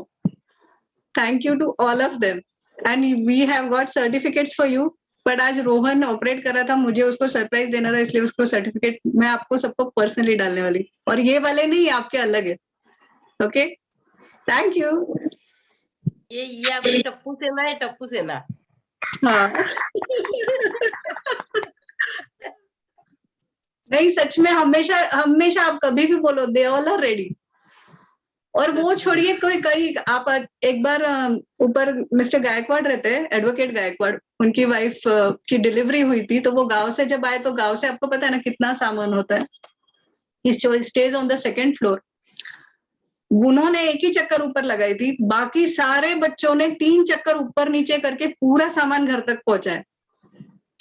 Thank you to all of them and we have got certificates for you. But आज Rohan operate कर रहा था, मुझे उसको सरप्राइज देना था, इसलिए उसको सर्टिफिकेट मैं आपको सबको पर्सनली डालने वाली, और ये वाले नहीं, आपके अलग है। Okay, thank you. ये आपकी टप्पू सेना है, टप्पू सेना। हाँ नहीं, सच में हमेशा हमेशा आप कभी भी बोलो, दे ऑल आर रेडी। और वो छोड़िए, कोई कहीं आप एक बार ऊपर मिस्टर गायकवाड़ रहते हैं, एडवोकेट गायकवाड़, उनकी वाइफ की डिलीवरी हुई थी, तो वो गांव से जब आए, तो गांव से आपको पता है ना कितना सामान होता है। ही stage on the 2nd floor. उन्होंने एक ही चक्कर ऊपर लगाई थी, बाकी सारे बच्चों ने 3 चक्कर ऊपर नीचे करके पूरा सामान घर तक पहुंचाया।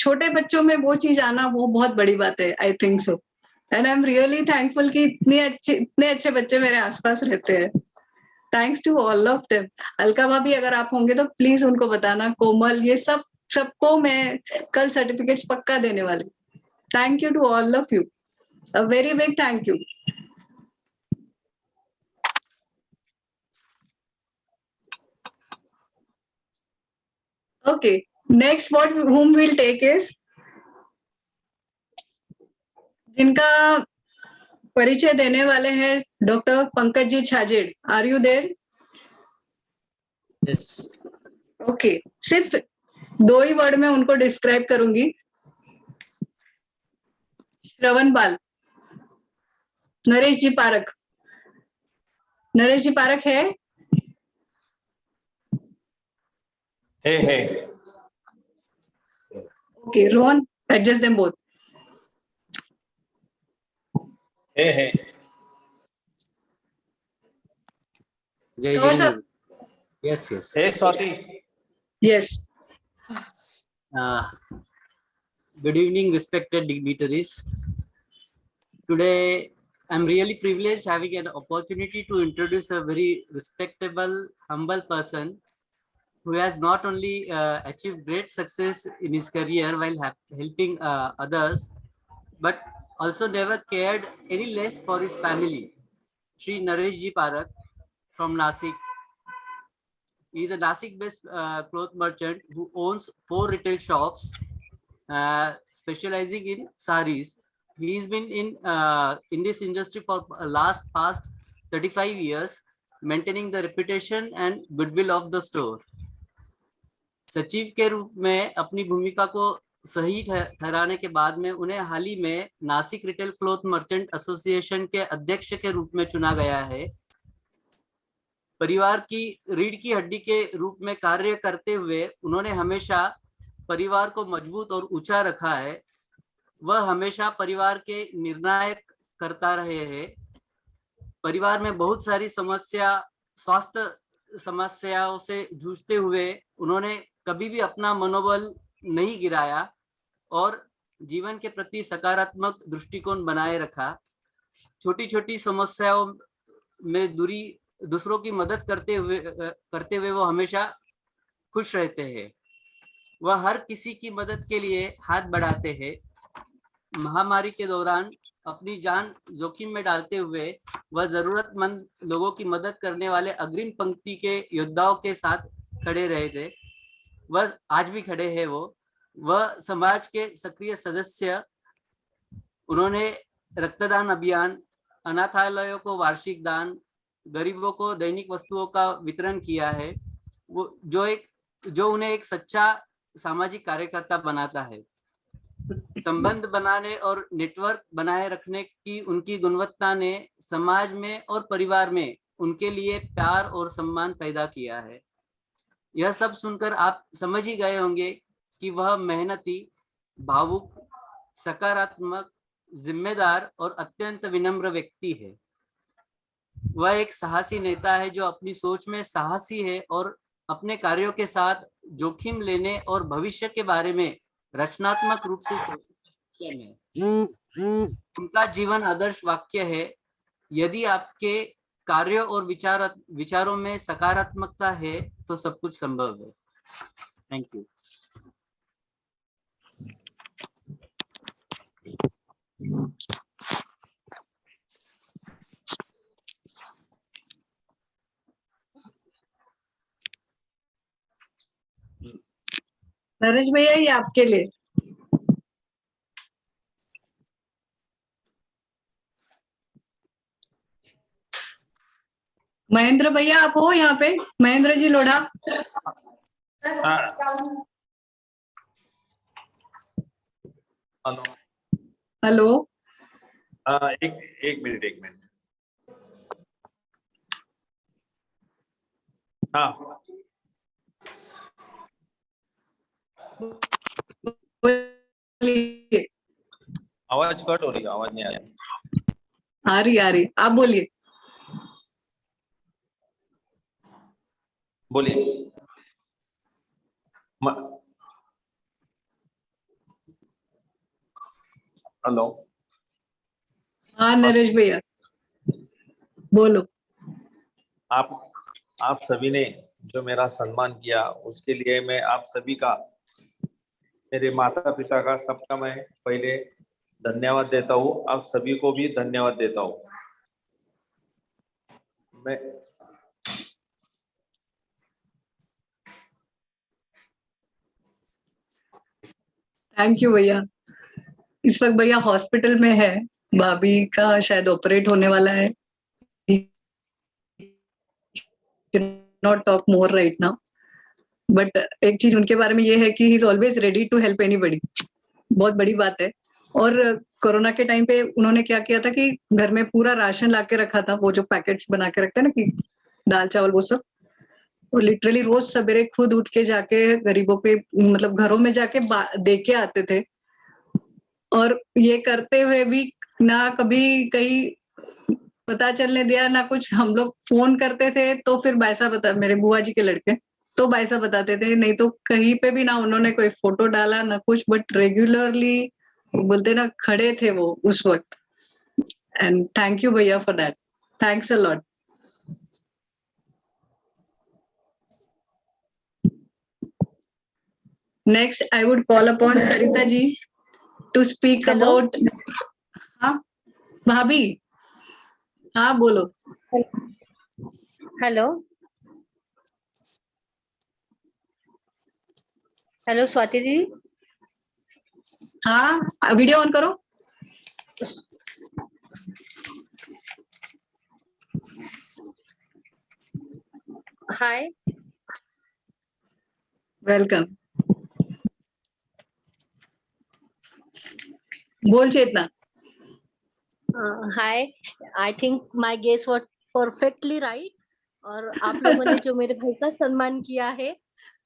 छोटे बच्चों में वो चीज आना वो बहुत बड़ी बात है, I think so. And I am really thankful कि इतने अच्छे बच्चे मेरे आसपास रहते हैं। Thanks to all of them. Alka भाभी अगर आप होंगे तो प्लीज उनको बताना, कोमल, ये सबको मैं कल सर्टिफिकेट्स पक्का देने वाली। Thank you to all of you, a very big thank you. Okay, next what whom we'll take is जिनका परिचय देने वाले हैं doctor Pankaj ji Chhajed. Are you there? Yes. Okay, सिर्फ 2 ही वर्ड में उनको डिस्क्राइब करूंगी। श्रवण बाल। नरेश जी पारक। नरेश जी पारक है? है। Okay, Rohan, adjust them both. है। जय और जिनेंद्र। सब यस यस। है Swati. Yes. Good evening, respected dignitaries. Today, I'm really privileged having an opportunity to introduce a very respectable, humble person who has not only achieved great success in his career while helping others, but also never cared any less for his family. Shri Naresh Ji Parak from Nasik. He is a Nasik-based cloth merchant who owns 4 retail shops specializing in saris. He's been in this industry for past 35 years, maintaining the reputation and goodwill of the store. सचिव के रूप में अपनी भूमिका को सही ठहराने के बाद में उन्हें हाल ही में Nashik retail cloth merchant association के अध्यक्ष के रूप में चुना गया है। परिवार की रीढ़ की हड्डी के रूप में कार्य करते हुए उन्होंने हमेशा परिवार को मजबूत और ऊंचा रखा है। वह हमेशा परिवार के निर्णायक करता रहे हैं। परिवार में बहुत सारी स्वास्थ्य समस्याओं से जूझते हुए उन्होंने कभी भी अपना मनोबल नहीं गिराया और जीवन के प्रति सकारात्मक दृष्टिकोण बनाए रखा। छोटी छोटी समस्याओं में दूसरों की मदद करते हुए वो हमेशा खुश रहते हैं। वह हर किसी की मदद के लिए हाथ बढ़ाते हैं। महामारी के दौरान अपनी जान जोखिम में डालते हुए वह जरूरतमंद लोगों की मदद करने वाले अग्रिम पंक्ति के योद्धाओं के साथ खड़े रहे थे। वह आज भी खड़े हैं। वह समाज के सक्रिय सदस्य। उन्होंने रक्तदान अभियान, अनाथालयों को वार्षिक दान, गरीबों को दैनिक वस्तुओं का वितरण किया है। वो जो उन्हें एक सच्चा सामाजिक कार्यकर्ता बनाता है। संबंध बनाने और नेटवर्क बनाए रखने की उनकी गुणवत्ता ने समाज में और परिवार में उनके लिए प्यार और सम्मान पैदा किया है। यह सब सुनकर आप समझ ही गए होंगे कि वह मेहनती, भावुक, सकारात्मक, जिम्मेदार और अत्यंत विनम्र व्यक्ति है। वह एक साहसी नेता है जो अपनी सोच में साहसी है और अपने कार्यों के साथ जोखिम लेने और भविष्य के बारे में रचनात्मक रूप से सोचने में। उनका जीवन आदर्श वाक्य है, यदि आपके कार्यों और विचारों में सकारात्मकता है तो सब कुछ संभव है। Thank you. नरेश भैया ये आपके लिए। महेंद्र भैया आप हो यहाँ पे? महेंद्र जी लोढ़ा। हेलो। हेलो। एक मिनट। हाँ, आवाज कट हो रही है, आवाज नहीं आ रही। आप बोलिए। हेलो। हाँ नरेश भैया बोलो। आप सभी ने जो मेरा सम्मान किया उसके लिए मैं आप सभी का, मेरे माता पिता का, सबका मैं पहले धन्यवाद देता हूँ। आप सभी को भी धन्यवाद देता हूँ। मैं थैंक यू भैया। इस वक्त भैया हॉस्पिटल में है, भाभी का शायद ऑपरेट होने वाला है। Not talk more right now, but एक चीज उनके बारे में ये है कि he is always ready to help anybody. बहुत बड़ी बात है। और कोरोना के टाइम पे उन्होंने क्या किया था कि घर में पूरा राशन ला के रखा था, वो जो पैकेट्स बना के रखते हैं ना कि दाल चावल वो सब, वो लिटरली रोज सवेरे खुद उठ के जाके गरीबों के मतलब घरों में जाके दे के आते थे। और ये करते हुए भी ना कभी कहीं पता चलने दिया ना कुछ। हम लोग फोन करते थे तो फिर बैसा बता, मेरे बुआ जी के लड़के तो बैसा बताते थे, नहीं तो कहीं पे भी ना उन्होंने कोई फोटो डाला ना कुछ, बट रेगुलरली बोलते ना खड़े थे वो उस वक्त। एंड थैंक यू भैया for that, thanks a lot. Next I would call upon Sarita ji to speak about. हाँ भाभी, हाँ बोलो। Hello hello Swati ji. हाँ वीडियो ऑन करो। Hi welcome. बोल Chetna. Hi, I think my guess was perfectly right. और आप लोगों ने जो मेरे भाई का सम्मान किया है,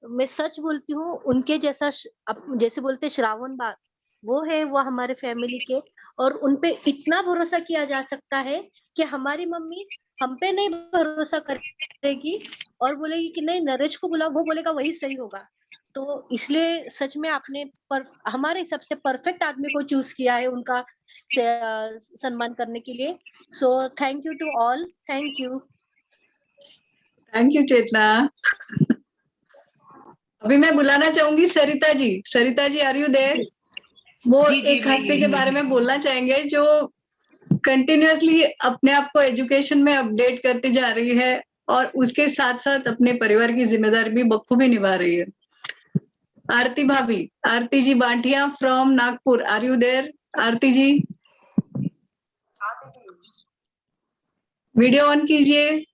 मैं सच बोलती हूँ, उनके जैसा जैसे बोलते श्रावण बाग वो है, वो हमारे फैमिली के। और उनपे इतना भरोसा किया जा सकता है कि हमारी मम्मी हम पे नहीं भरोसा करेगी और बोलेगी कि नहीं नरेश को बुलाओ, वो बोलेगा वही सही होगा। तो इसलिए सच में आपने हमारे हिसाब से परफेक्ट आदमी को चूज किया है उनका सम्मान करने के लिए। So thank you to all, thank you. Thank you Chetna. अभी मैं बुलाना चाहूंगी Sarita ji. Sarita ji are you there? वो एक हस्ती के बारे में बोलना चाहेंगे जो कंटिन्यूअसली अपने आप को एजुकेशन में अपडेट करती जा रही है और उसके साथ साथ अपने परिवार की जिम्मेदारी भी बखूबी निभा रही है। आरती भाभी, Aarti ji Bantia from Nagpur, are you there Aarti ji? Video on कीजिए।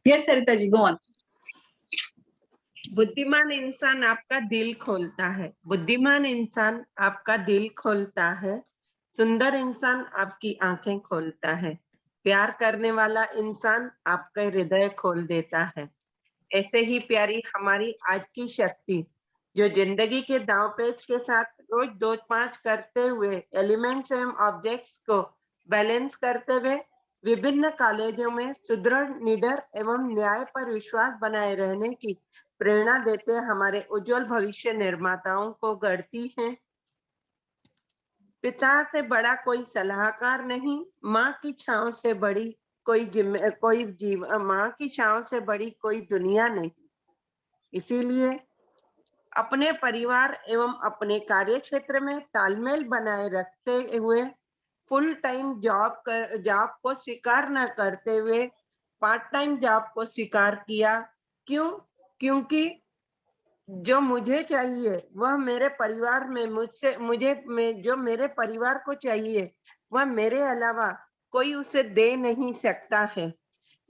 Yes Sarita ji, go on. बुद्धिमान इंसान आपका दिल खोलता है, बुद्धिमान इंसान आपका दिल खोलता है, सुंदर इंसान आपकी आंखें खोलता है, प्यार करने वाला इंसान आपका हृदय खोल देता है। ऐसे ही प्यारी हमारी आज की शक्ति, जो जिंदगी के दांव पेच के साथ रोज 2-5 करते हुए एलिमेंट्स एवं ऑब्जेक्ट्स को बैलेंस करते हुए विभिन्न कॉलेजों में सुदृढ़, निडर एवं न्याय पर विश्वास बनाए रहने की प्रेरणा देते हमारे उज्जवल भविष्य निर्माताओं को गढ़ती हैं। पिता से बड़ा कोई सलाहकार नहीं, माँ की छांव से बड़ी माँ की छांव से बड़ी कोई दुनिया नहीं। इसीलिए अपने परिवार एवं अपने कार्य क्षेत्र में तालमेल बनाए रखते हुए फुल टाइम जॉब को स्वीकार न करते हुए पार्ट टाइम जॉब को स्वीकार किया। क्यों? क्योंकि जो मुझे चाहिए वह मेरे परिवार में जो मेरे परिवार को चाहिए वह मेरे अलावा कोई उसे दे नहीं सकता है।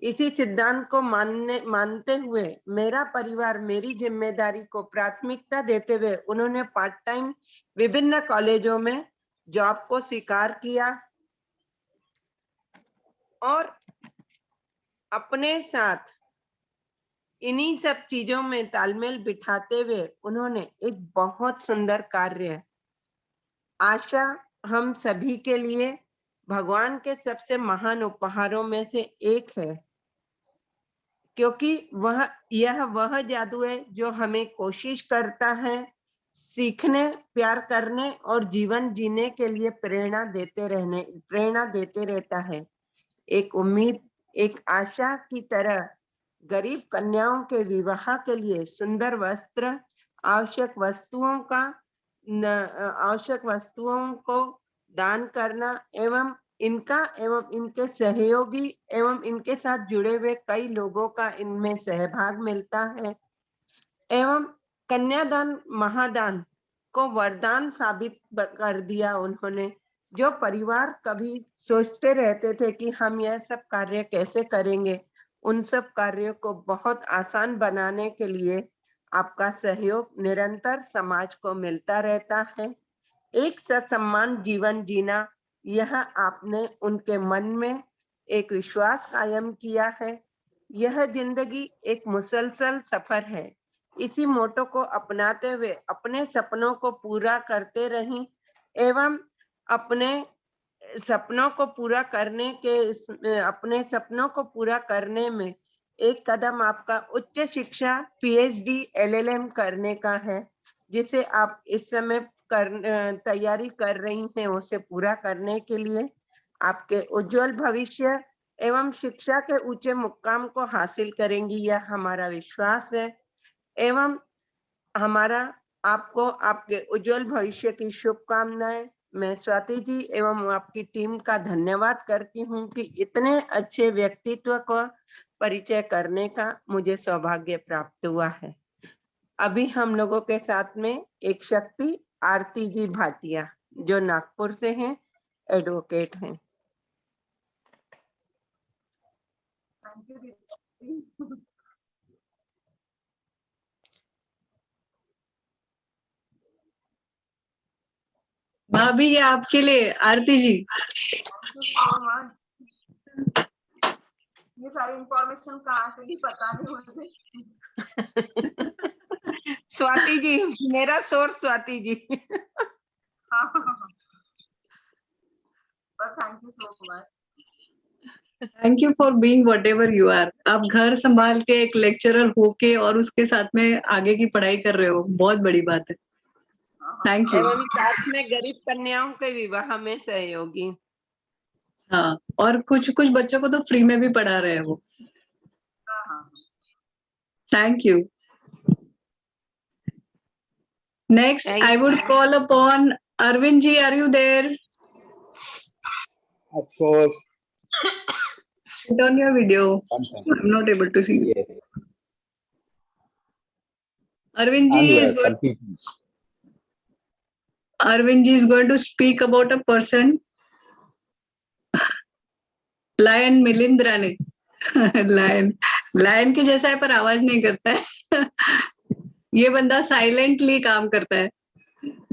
इसी सिद्धांत को मानते हुए मेरा परिवार मेरी जिम्मेदारी को प्राथमिकता देते हुए उन्होंने पार्ट टाइम विभिन्न कॉलेजों में जॉब को स्वीकार किया और अपने साथ इन्हीं सब चीजों में तालमेल बिठाते हुए उन्होंने एक बहुत सुंदर कार्य, आशा हम सभी के लिए भगवान के सबसे महान उपहारों में से एक है, क्योंकि यह वह जादू है जो हमें कोशिश करता है सीखने, प्यार करने और जीवन जीने के लिए प्रेरणा देते रहता है। एक उम्मीद, एक आशा की तरह गरीब कन्याओं के विवाह के लिए सुंदर वस्त्र, आवश्यक वस्तुओं को दान करना एवं इनके सहयोगी एवं इनके साथ जुड़े हुए कई लोगों का इनमें सहभाग मिलता है एवं कन्यादान महादान को वरदान साबित कर दिया उन्होंने। जो परिवार कभी सोचते रहते थे कि हम यह सब कार्य कैसे करेंगे, उन सब कार्यों को बहुत आसान बनाने के लिए आपका सहयोग निरंतर समाज को मिलता रहता है। एक ससम्मान जीवन जीना, यह आपने उनके मन में एक विश्वास कायम किया है। यह जिंदगी एक मुसलसल सफर है। इसी मोटो को अपनाते हुए अपने सपनों को पूरा करते रहीं एवं अपने सपनों को पूरा करने में एक कदम आपका उच्च शिक्षा PhD LLM करने का है, जिसे आप इस समय तैयारी कर रही हैं। उसे पूरा करने के लिए आपके उज्जवल भविष्य एवं शिक्षा के ऊंचे मुकाम को हासिल करेंगी, यह हमारा विश्वास है एवं हमारा आपको आपके उज्जवल भविष्य की शुभकामनाएं। मैं स्वाति जी एवं आपकी टीम का धन्यवाद करती हूं कि इतने अच्छे व्यक्तित्व को परिचय करने का मुझे सौभाग्य प्राप्त हुआ है। अभी हम लोगों के साथ में एक शक्ति आरती जी भाटिया, जो नागपुर से हैं, एडवोकेट हैं। भाभी ये आपके लिए आरती जी। ये सारी इंफॉर्मेशन कहाँ से भी पता नहीं मुझे। स्वाति जी, मेरा source Swati ji. Thank you so much. Thank you for being whatever you are. आप घर संभाल के एक लेक्चरर होके और उसके साथ में आगे की पढ़ाई कर रहे हो, बहुत बड़ी बात है। Thank you. एवं साथ में गरीब कन्याओं के विवाह में सहयोगी। हाँ, और कुछ कुछ बच्चों को तो फ्री में भी पढ़ा रहे हैं वो। Thank you. Next I would call upon Arvind ji, are you there? Of course. Put on your video. I'm not able to see you. Arvind ji is going to speak about a person, Lion Milind Rane. Lion के जैसा है पर आवाज नहीं करता है। ये बंदा साइलेंटली काम करता है,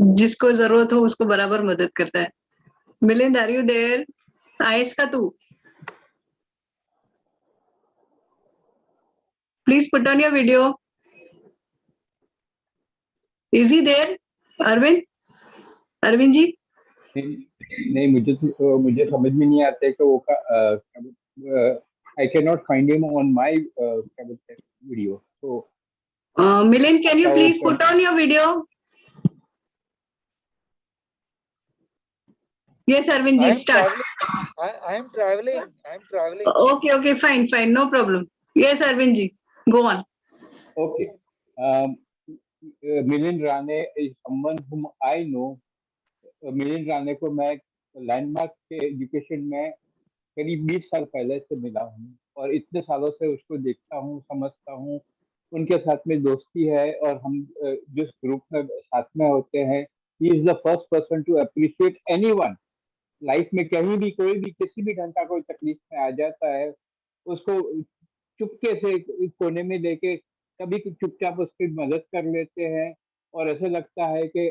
जिसको जरूरत हो उसको बराबर मदद करता है। Milind, are you there? आइस का तू please put on your video. Is he there? Arvind ji? नहीं, मुझे समझ में नहीं आता है कि वो I can not find him on my video. So Milind, can you please put on your video? Yes, Arvind ji, start. I am traveling. Okay, fine, no problem. Yes, Arvind ji, go on. Okay. Milind Rane is someone whom I know. Milind Rane को मैं landmark के education में करीब 20 साल पहले से मिला हूँ और इतने सालों से उसको देखता हूँ, समझता हूँ। उनके साथ में दोस्ती है और हम जिस ग्रुप में साथ में होते हैं, he is the first person to appreciate anyone. Life में कहीं भी कोई भी किसी भी ढंग का कोई तकलीफ में आ जाता है, उसको चुपके से कोने में लेके कभी चुपचाप उसकी मदद कर लेते हैं और ऐसे लगता है कि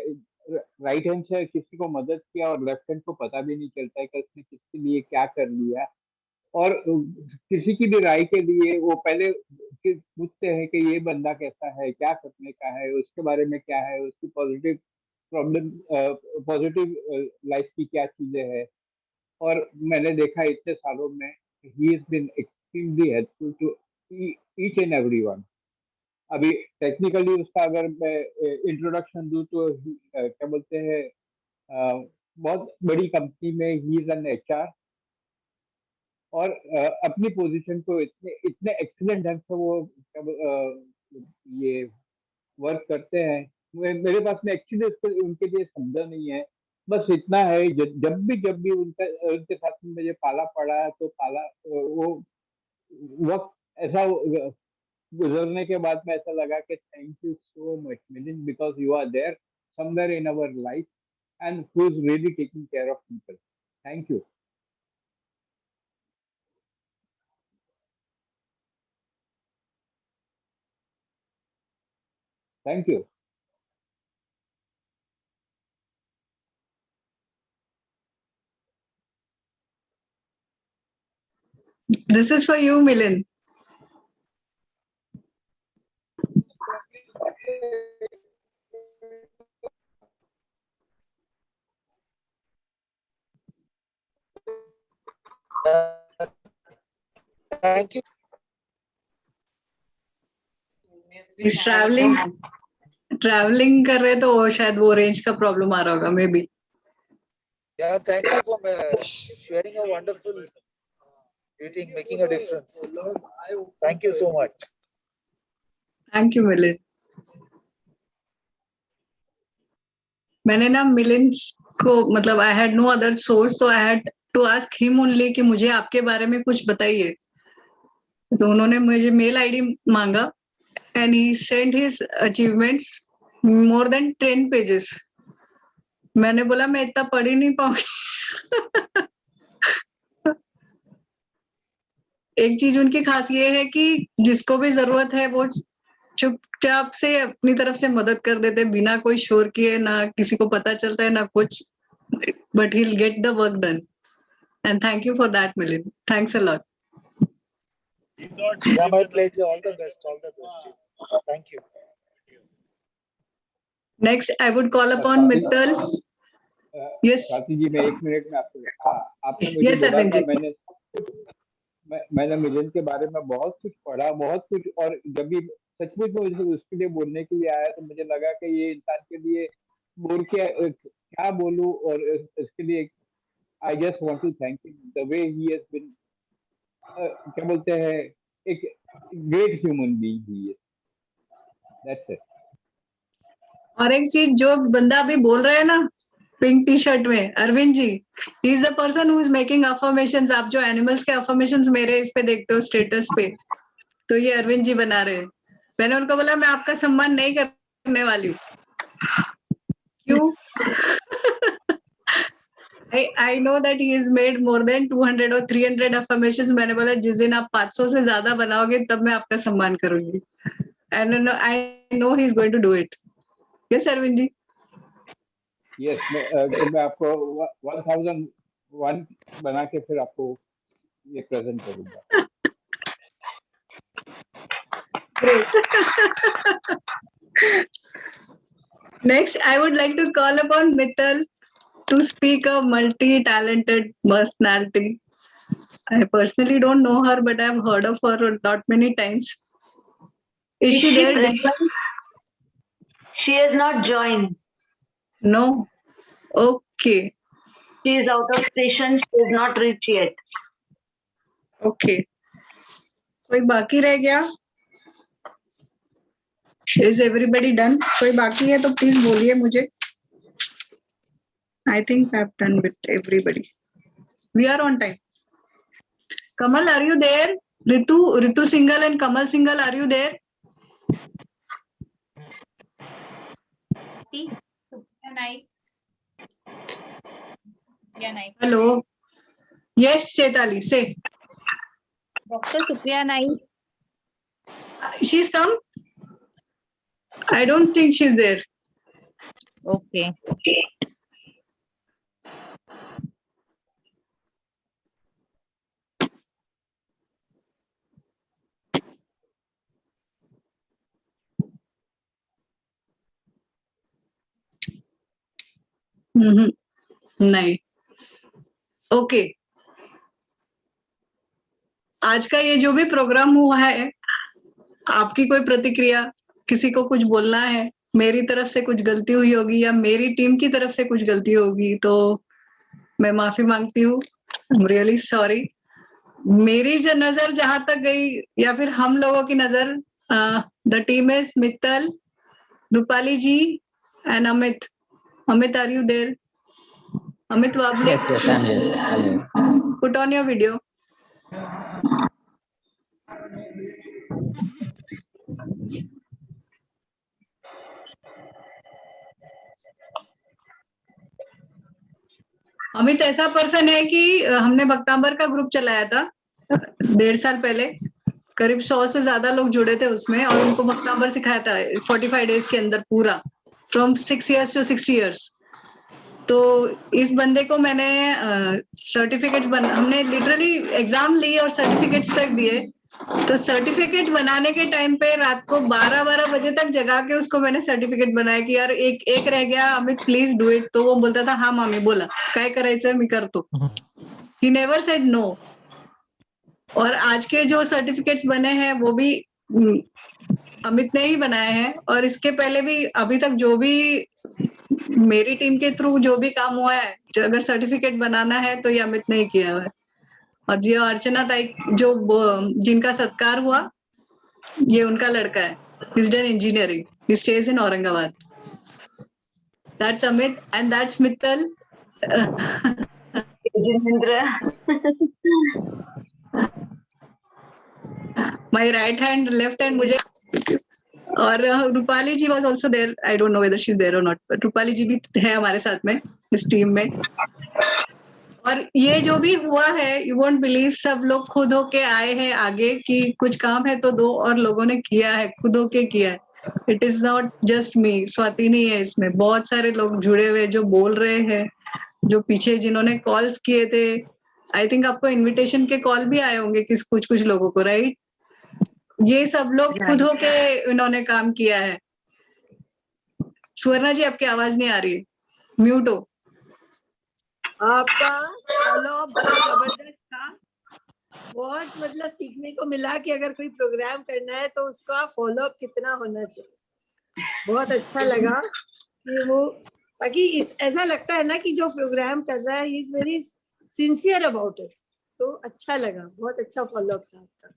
राइट हैंड से किसी को मदद किया और लेफ्ट हैंड को पता भी नहीं चलता है कि उसने किसके लिए क्या कर लिया। और किसी की भी राय के लिए वो पहले पूछते हैं कि ये बंदा कैसा है, क्या करने का है, उसके बारे में क्या है, उसकी पॉजिटिव लाइफ की क्या चीजें हैं। और मैंने देखा इतने सालों में he has been extremely helpful to each and everyone. अभी टेक्निकली उसका अगर मैं इंट्रोडक्शन दूं तो क्या बोलते हैं, बहुत बड़ी कंपनी में ही इज एन एचआर, और अपनी पोजीशन को इतने इतने एक्सीलेंट ढंग से वो ये वर्क करते हैं। मेरे पास में एक्चुअली उनके लिए शब्द नहीं है, बस इतना है, जब भी उनके साथ में मुझे पाला पड़ा है, तो पाला वो वक्त ऐसा गुजरने के बाद में ऐसा लगा कि thank you so much Milind, because you are there somewhere in our life and who is really taking care of people. Thank you. Thank you. This is for you, Milind. Thank you. He's traveling कर रहे तो शायद वो range का problem आ रहा होगा, may be. Yeah, thank you for sharing a wonderful meeting, making a difference. Thank you so much. Thank you, Milind. मैंने ना मिलिंद को, मतलब I had no other source, तो I had to ask him only कि मुझे आपके बारे में कुछ बताइए। तो उन्होंने मुझे मेल आईडी मांगा and he sent his achievements more than 10 pages. मैंने बोला मैं इतना पढ़ ही नहीं पाऊंगी। एक चीज उनकी खास ये है कि जिसको भी जरूरत है वो चुपचाप से अपनी तरफ से मदद कर देते, बिना कोई शोर किए, ना किसी को पता चलता है ना कुछ, but he'll get the work done. And thank you for that, Milind. Thanks a lot. Yeah, my pleasure. All the best. All the best. Thank you. Next, I would call upon Mittal. Yes. Swati ji, मैं 1 minute में आपने मुझे Yes, बोला था, Arvind मैंने मिलिंद के बारे में बहुत कुछ पढ़ा, बहुत कुछ, और जब भी सचमुच में उसके लिए बोलने के लिए आया तो मुझे लगा कि ये इंसान के लिए बोल के क्या बोलूं, और इसके लिए I just want to thank him the way he has been, क्या बोलते हैं, एक great human being he is. That's it. और एक चीज, जो बंदा अभी बोल रहे हैं ना पिंक टी शर्ट में, Arvind ji, he is the person who is making affirmations. आप जो एनिमल्स के अफर्मेशंस मेरे इस पे देखते हो स्टेटस पे, तो ये अरविंद जी बना रहे हैं। मैंने उनको बोला मैं आपका सम्मान नहीं करने वाली हूँ। क्यों? I know that he has made more than 200 or 300 affirmations. मैंने बोला जिस दिन आप 500 से ज्यादा बनाओगे तब मैं आपका सम्मान करूंगी। And I know he is going to do it. Yes, Arvind ji. Yes, मैं आपको 1001 बना के फिर आपको ये प्रेजेंट करूंगा। Great. Next, I would like to call upon Mittal to speak, a multi-talented personality. I personally don't know her, but I've heard of her not many times. Is she there? present? She has not joined. No. Okay. She is out of station. She is not reached yet. Okay. कोई बाकी रह गया? Is everybody done? कोई बाकी है तो please बोलिए मुझे। I think I've done with everybody. We are on time. Kamal, are you there? Ritu Singhal and Kamal Singhal, are you there? Hello. Yes, Chetali, say. Dr. Supriya Naik. She's come? I don't think she's there. Okay. नहीं। Okay. आज का ये जो भी programme हुआ है, आपकी कोई प्रतिक्रिया, किसी को कुछ बोलना है, मेरी तरफ से कुछ गलती हुई होगी या मेरी टीम की तरफ से कुछ गलती होगी तो मैं माफी मांगती हूँ। आई एम रियली सॉरी। मेरी जो नजर जहां तक गई या फिर हम लोगों की नजर, the team is Mittal, Rupali ji and Amit. Amit, are you there? Amit Wable? Yes, I'm there. I'm there. Put on your video. Amit ऐसा पर्सन है कि हमने भक्तांबर का ग्रुप चलाया था 1.5 साल पहले, करीब 100 से ज्यादा लोग जुड़े थे उसमें और उनको भक्तांबर सिखाया था 45 डेज के अंदर पूरा, फ्रॉम 6 years to 60 years. तो इस बंदे को मैंने सर्टिफिकेट हमने लिटरली एग्जाम लिए और सर्टिफिकेट्स तक दिए। तो सर्टिफिकेट बनाने के टाइम पे रात को 12 बजे तक जगा के उसको मैंने सर्टिफिकेट बनाया कि यार एक रह गया अमित, प्लीज डू इट। तो वो बोलता था हाँ मामी, बोला काय करायचं मी करतो। He never said no. और आज के जो सर्टिफिकेट्स बने हैं वो भी अमित ने ही बनाए हैं, और इसके पहले भी अभी तक जो भी मेरी टीम के थ्रू जो भी काम हुआ है, अगर सर्टिफिकेट बनाना है तो ये अमित ने ही किया हुआ है। और ये अर्चना ताई जो जिनका सत्कार हुआ, ये उनका लड़का है, he's done engineering, he stays in Aurangabad. That's Amit and that's Mittal। My right hand, left hand मुझे, और रूपाली जी was also there, I don't know whether she's there or not, but Rupali जी भी है हमारे साथ में इस टीम में। और ये जो भी हुआ है, यू वोंट बिलीव, सब लोग खुद होके आए हैं आगे कि कुछ काम है तो दो, और लोगों ने किया है, खुद होके किया है। इट इज नॉट जस्ट मी, स्वाति नहीं है इसमें, बहुत सारे लोग जुड़े हुए जो बोल रहे हैं, जो पीछे जिन्होंने कॉल्स किए थे। आई थिंक आपको इनविटेशन के कॉल भी आए होंगे कुछ लोगों को, राइट? ये सब लोग खुद होके इन्होंने काम किया है। सुवर्णा जी आपकी आवाज नहीं आ रही है, म्यूट हो। आपका फॉलो बहुत जबरदस्त था, बहुत मतलब सीखने को मिला कि अगर कोई प्रोग्राम करना है तो उसका फॉलो अप कितना होना चाहिए। बहुत अच्छा लगा कि वो, ताकि ऐसा लगता है ना कि जो प्रोग्राम कर रहा है he is very sincere about it, तो अच्छा लगा, बहुत अच्छा फॉलो अप था आपका।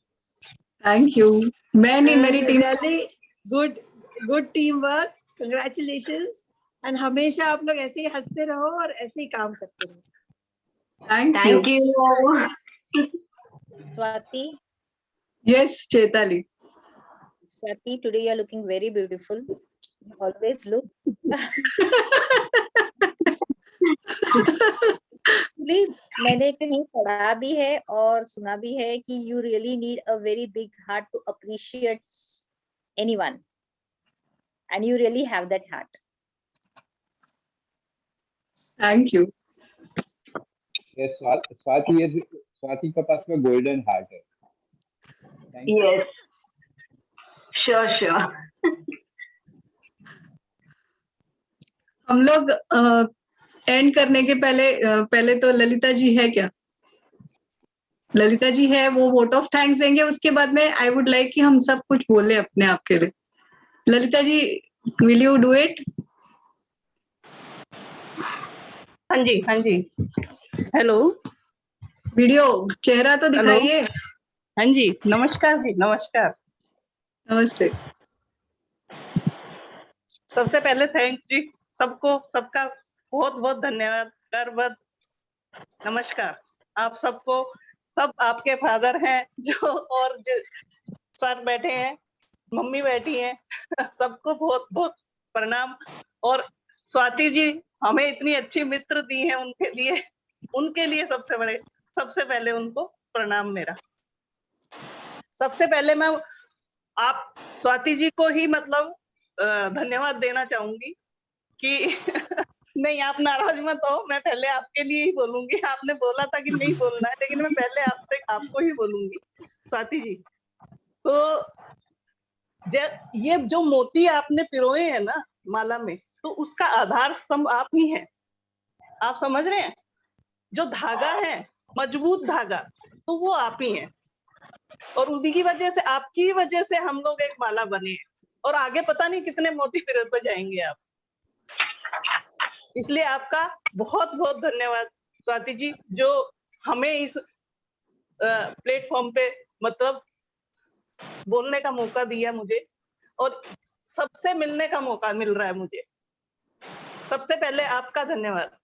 Thank you. मैं नहीं, मेरी team. Good team work, congratulations, and हमेशा आप लोग ऐसे ही हंसते रहो और ऐसे ही काम करते रहो। Thank you. Swati, Yes, Chetali. Swati, today you are looking very beautiful. You always look. मैंने कहीं पढ़ा भी है और सुना भी है कि you really need a very big heart to appreciate anyone, and you really have that heart. Thank you. Yes, Swati के पास में गोल्डन हार्ट है। Yes, sure. हम लोग एंड करने के पहले तो ललिता जी है क्या? ललिता जी है, वो वोट ऑफ थैंक्स देंगे। उसके बाद में आई वुड लाइक कि हम सब कुछ बोले अपने आप के लिए। Lalita ji, will you do it? हाँ जी। हेलो, वीडियो चेहरा तो दिखाइए। हाँ जी, नमस्कार जी, नमस्कार। नमस्ते। सबसे पहले थैंक जी सबको, सबका बहुत बहुत धन्यवाद। नमस्कार आप सबको, सब आपके फादर हैं और जो सर बैठे हैं, मम्मी बैठी हैं, सबको बहुत बहुत प्रणाम। और स्वाति जी हमें इतनी अच्छी मित्र दी हैं, उनके लिए सबसे पहले उनको प्रणाम मेरा। सबसे पहले मैं आप स्वाति जी को ही मतलब धन्यवाद देना चाहूंगी कि नहीं, आप नाराज मत हो, मैं पहले आपके लिए ही बोलूंगी। आपने बोला था कि नहीं बोलना है, लेकिन मैं पहले आपको ही बोलूंगी स्वाति जी। तो ये जो मोती आपने पिरोए हैं ना माला में, तो उसका आधार स्तंभ आप ही हैं। आप समझ रहे हैं? जो धागा है, मजबूत धागा, तो वो आप ही हैं। और उसी की वजह से, आपकी वजह से हम लोग एक माला बने हैं। और आगे पता नहीं कितने मोती फिर तो जाएंगे आप। इसलिए आपका बहुत बहुत धन्यवाद स्वाति जी, जो हमें इस प्लेटफॉर्म पे मतलब बोलने का मौका दिया मुझे, और सबसे मिलने का मौका मिल रहा है मुझे। सबसे पहले आपका धन्यवाद।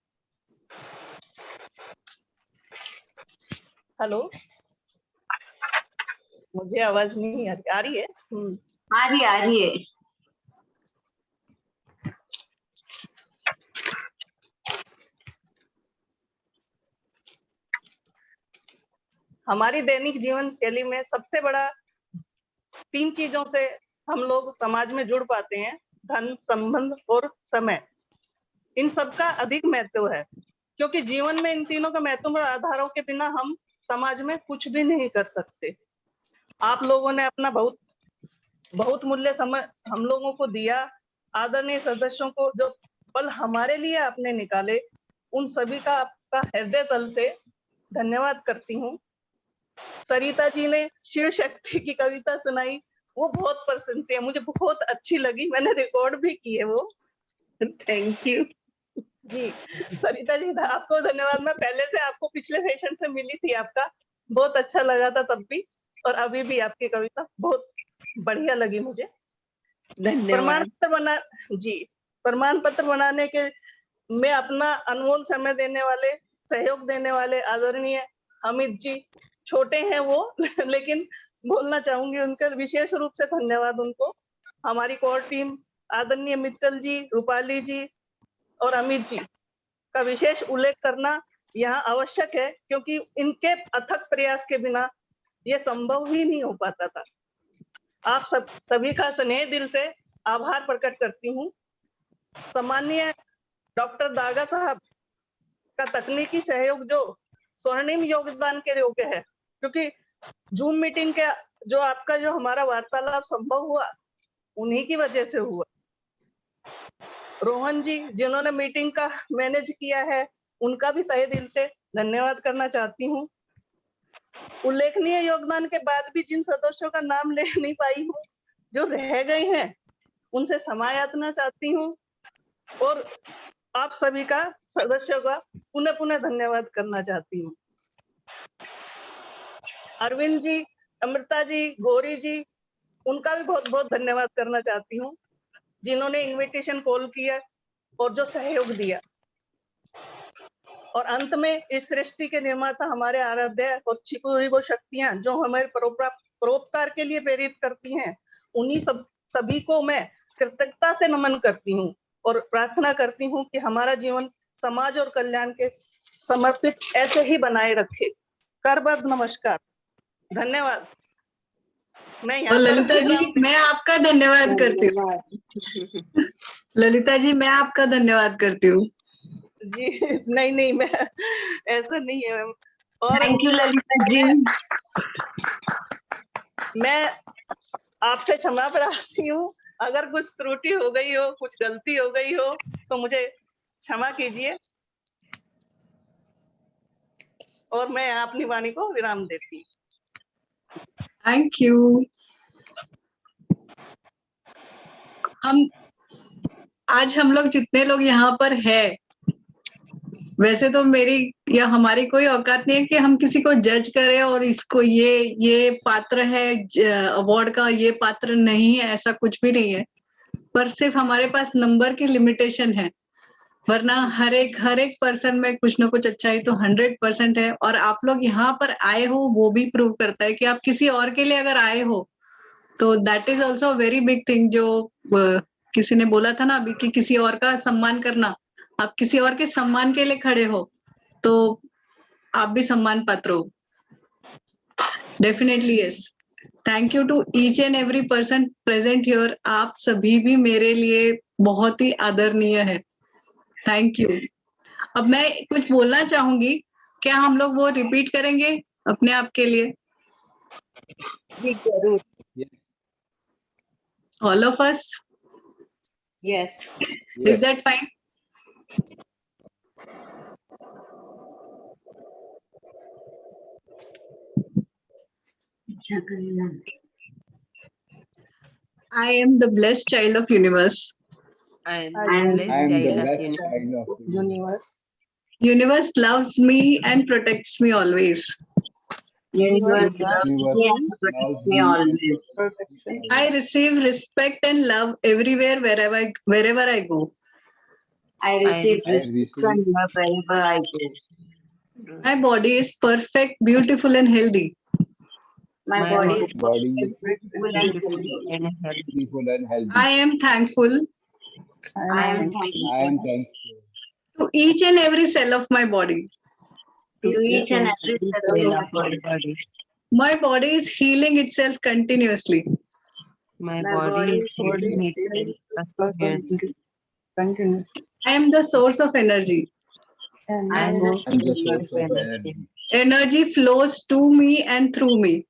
हेलो, मुझे आवाज नहीं आ रही है? आ रही है। हमारी दैनिक जीवन शैली में सबसे बड़ा 3 चीजों से हम लोग समाज में जुड़ पाते हैं: धन, संबंध और समय। इन सब का अधिक महत्व है, क्योंकि जीवन में इन तीनों के महत्वपूर्ण आधारों के बिना हम समाज में कुछ भी नहीं कर सकते। आप लोगों ने अपना बहुत मूल्य समय हम लोगों को दिया। आदरणीय सदस्यों को जो पल हमारे लिए आपने निकाले, उन सभी का आपका हृदय तल से धन्यवाद करती हूँ। सरिता जी ने शिव शक्ति की कविता सुनाई, वो बहुत प्रशंसनीय है, मुझे बहुत अच्छी लगी, मैंने रिकॉर्ड भी की है वो। थैंक यू जी। सरिता जी, आपको धन्यवाद। मैं पहले से आपको पिछले सेशन से मिली थी, आपका बहुत अच्छा लगा था तब भी, और अभी भी आपकी कविता बहुत बढ़िया लगी मुझे। धन्यवाद। प्रमाण पत्र बनाने के में अपना अनमोल समय देने वाले, सहयोग देने वाले आदरणीय अमित जी, छोटे हैं वो लेकिन बोलना चाहूंगी उनका विशेष रूप से धन्यवाद उनको। हमारी कोर टीम आदरणीय मित्तल जी, रूपाली जी और अमित जी का विशेष उल्लेख करना यहाँ आवश्यक है, क्योंकि इनके अथक प्रयास के बिना ये संभव ही नहीं हो पाता था। आप सभी का स्नेह दिल से आभार प्रकट करती हूँ। सम्माननीय डॉक्टर दागा साहब का तकनीकी सहयोग जो स्वर्णिम योगदान के योग्य है, क्योंकि जूम मीटिंग के जो आपका जो हमारा वार्तालाप संभव हुआ, उन्हीं की वजह से हुआ। रोहन जी, जिन्होंने मीटिंग का मैनेज किया है, उनका भी तहे दिल से धन्यवाद करना चाहती हूँ। उल्लेखनीय योगदान के बाद भी जिन सदस्यों का नाम ले नहीं पाई हूँ, जो रह गए हैं, उनसे क्षमा याचना चाहती हूँ, और आप सभी का, सदस्यों का पुनः पुनः धन्यवाद करना चाहती हूँ। अरविंद जी, अमृता जी, गौरी जी, उनका भी बहुत बहुत धन्यवाद करना चाहती हूँ, जिन्होंने इनविटेशन कॉल किया और जो सहयोग दिया। और अंत में इस सृष्टि के निर्माता हमारे आराध्य और छिपी हुई वो शक्तियां जो हमारे परोपकार के लिए प्रेरित करती हैं, उन्हीं सभी को मैं कृतज्ञता से नमन करती हूँ और प्रार्थना करती हूँ कि हमारा जीवन समाज और कल्याण के समर्पित ऐसे ही बनाए रखे। करबद्ध नमस्कार, धन्यवाद। मैं यहाँ ललिता जी, मैं आपका धन्यवाद करती हूँ। ललिता जी, मैं आपका धन्यवाद करती हूँ। जी नहीं, मैं ऐसा नहीं है मैम। और थैंक यू ललिता जी। मैं आपसे क्षमा प्रार्थी हूँ, अगर कुछ त्रुटि हो गई हो, कुछ गलती हो गई हो, तो मुझे क्षमा कीजिए, और मैं यहाँ अपनी वाणी को विराम देती हूँ। Thank you. आज हम लोग जितने लोग यहाँ पर है, वैसे तो मेरी या हमारी कोई औकात नहीं है कि हम किसी को जज करें और इसको ये पात्र है अवार्ड का, ये पात्र नहीं है, ऐसा कुछ भी नहीं है। पर सिर्फ हमारे पास नंबर की लिमिटेशन है, वरना हर एक पर्सन में कुछ ना कुछ अच्छाई तो 100% है। और आप लोग यहाँ पर आए हो, वो भी प्रूव करता है कि आप किसी और के लिए अगर आए हो तो that is also very big thing. जो किसी ने बोला था ना अभी कि किसी और का सम्मान करना, आप किसी और के सम्मान के लिए खड़े हो तो आप भी सम्मान पात्र हो। Definitely yes. Thank you to each and every person present here. आप सभी भी मेरे लिए बहुत ही आदरणीय है। Thank you. अब मैं कुछ बोलना चाहूंगी, क्या हम लोग वो रिपीट करेंगे अपने आप के लिए? जी जरूर। All of us? Yes. Is that fine? I am the blessed child of universe. I am I am the blessed blessed child of universe. Universe loves me and protects me always. Universe Universe loves me and protection. I receive respect and love everywhere wherever I go. I receive I respect receive and love wherever I go. My body is perfect, beautiful, and healthy. My body is body is beautiful and healthy. beautiful and healthy. I am thankful I am thankful I am thankful to each and every cell of my body. to each and every cell of my body. My body is healing itself continuously. My My body is body healing is itself continuously. I am the source of energy. I am and the source of energy. Energy flows to me and through me.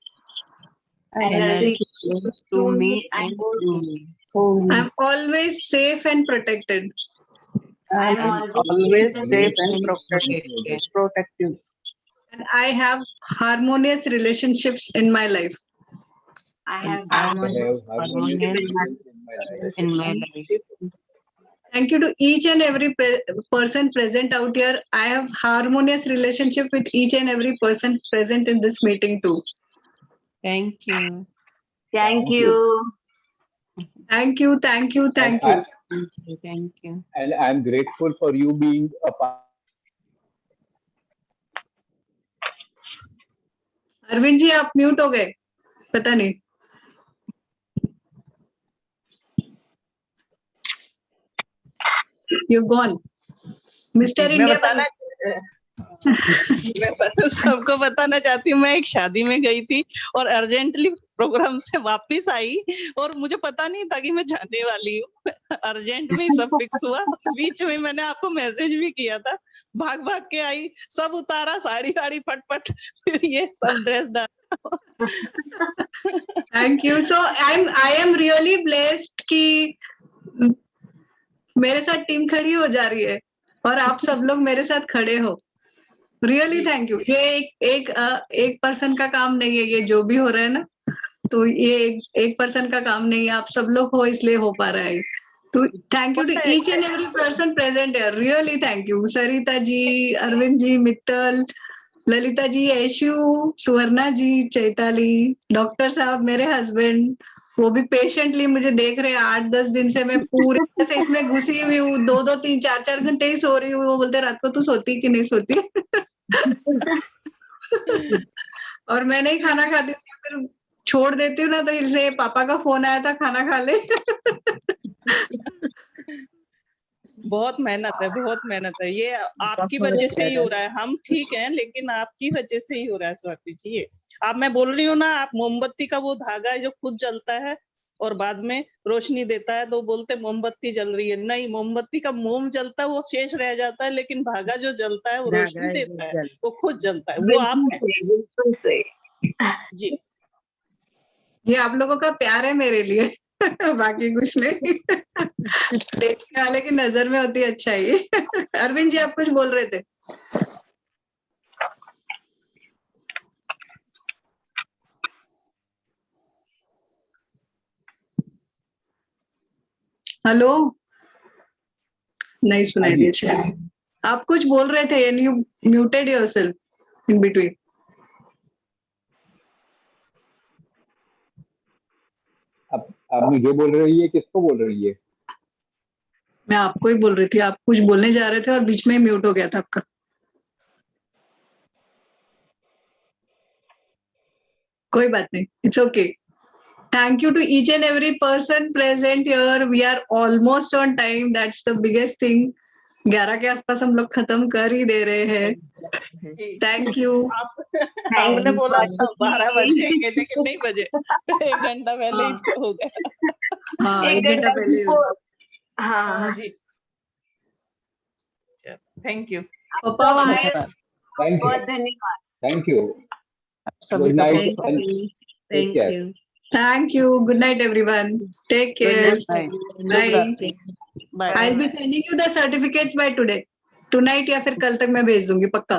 energy Flows to me and through me. I am always safe and protected. I am Always safe and protected. protective. And I have harmonious relationships in my life. I have I have harmonious relations in my life. Thank you to each and every person present out here. I have harmonious relationship with each and every person present in this meeting too. Thank you. Thank you. Thank you, thank you, thank you. Thank you. And I'm grateful for you being a part. Arvind ji आप mute हो गए, पता नहीं. You've gone. Mr. मैं India. बताना मैं सबको बताना चाहती हूँ, मैं एक शादी में गई थी और अर्जेंटली प्रोग्राम से वापस आई और मुझे पता नहीं था कि मैं जाने वाली हूँ. अर्जेंट में सब फिक्स हुआ. बीच में मैंने आपको मैसेज भी किया था. भाग भाग के आई, सब उतारा, साड़ी वाड़ी फटफट, फिर ये सब ड्रेस डाला. Thank you. So I am really blessed कि मेरे साथ टीम खड़ी हो जा रही है और आप सब लोग मेरे साथ खड़े हो. Really thank you. ये एक पर्सन का काम नहीं है, ये जो भी हो रहा है ना, तो ये एक पर्सन का काम नहीं है, आप सब लोग हो इसलिए हो पा रहा है. तो thank you to each and every person present here. Really thank you. Sarita ji, Arvind ji, Mittal, Lalita ji, Aishu, Suvarna ji, Chaitali, doctor साहब, मेरे हस्बैंड, वो भी पेशेंटली मुझे देख रहे हैं. 8-10 दिन से मैं पूरे से इसमें घुसी हुई हूँ. 2-2, 3, 4-4 घंटे ही सो रही हूँ. वो बोलते रात को तू सोती कि नहीं सोती. और मैं नहीं खाना खाती हूँ, फिर छोड़ देती हूँ ना, तो इससे पापा का फोन आया था खाना खा ले. बहुत मेहनत है, बहुत मेहनत है. ये आपकी वजह से ही हो रहा है. हम ठीक हैं, लेकिन आपकी वजह से ही हो रहा है स्वाति जी. ये आप, मैं बोल रही हूँ ना, आप मोमबत्ती का वो धागा है जो खुद जलता है और बाद में रोशनी देता है, तो बोलते मोमबत्ती जल रही है. नहीं, मोमबत्ती का मोम जलता है, वो शेष रह जाता है, लेकिन धागा जो जलता है वो रोशनी देता है, वो खुद जलता है. वो आप जी. ये आप लोगों का प्यार है मेरे लिए. बाकी कुछ नहीं. देखने वाले की नजर में होती है अच्छाई. अरविंद जी आप कुछ बोल रहे थे. हेलो, नहीं सुनाई दिया. आप कुछ बोल रहे थे and you muted yourself in between. आप मुझे बोल रही है, किसको बोल रही है? मैं आपको ही बोल रही थी. आप कुछ बोलने जा रहे थे और बीच में म्यूट हो गया था आपका. कोई बात नहीं, it's okay. Thank you to each and every person present here. We are almost on time. That's the biggest thing. 11 के आसपास हम लोग खत्म कर ही दे रहे हैं. Thank you. आपने बोला था 12 बजेंगे, लेकिन नहीं बजे. 1 घंटा पहले ही तो हो गया. हाँ, 1 घंटा पहले. हाँ जी. Thank you. बहुत धन्यवाद. Thank you. Good night. Thank you. Thank you. Good night, everyone. Take care. Bye. Bye. I'll be sending you the certificates by today. Tonight या फिर कल तक मैं भेज दूंगी पक्का.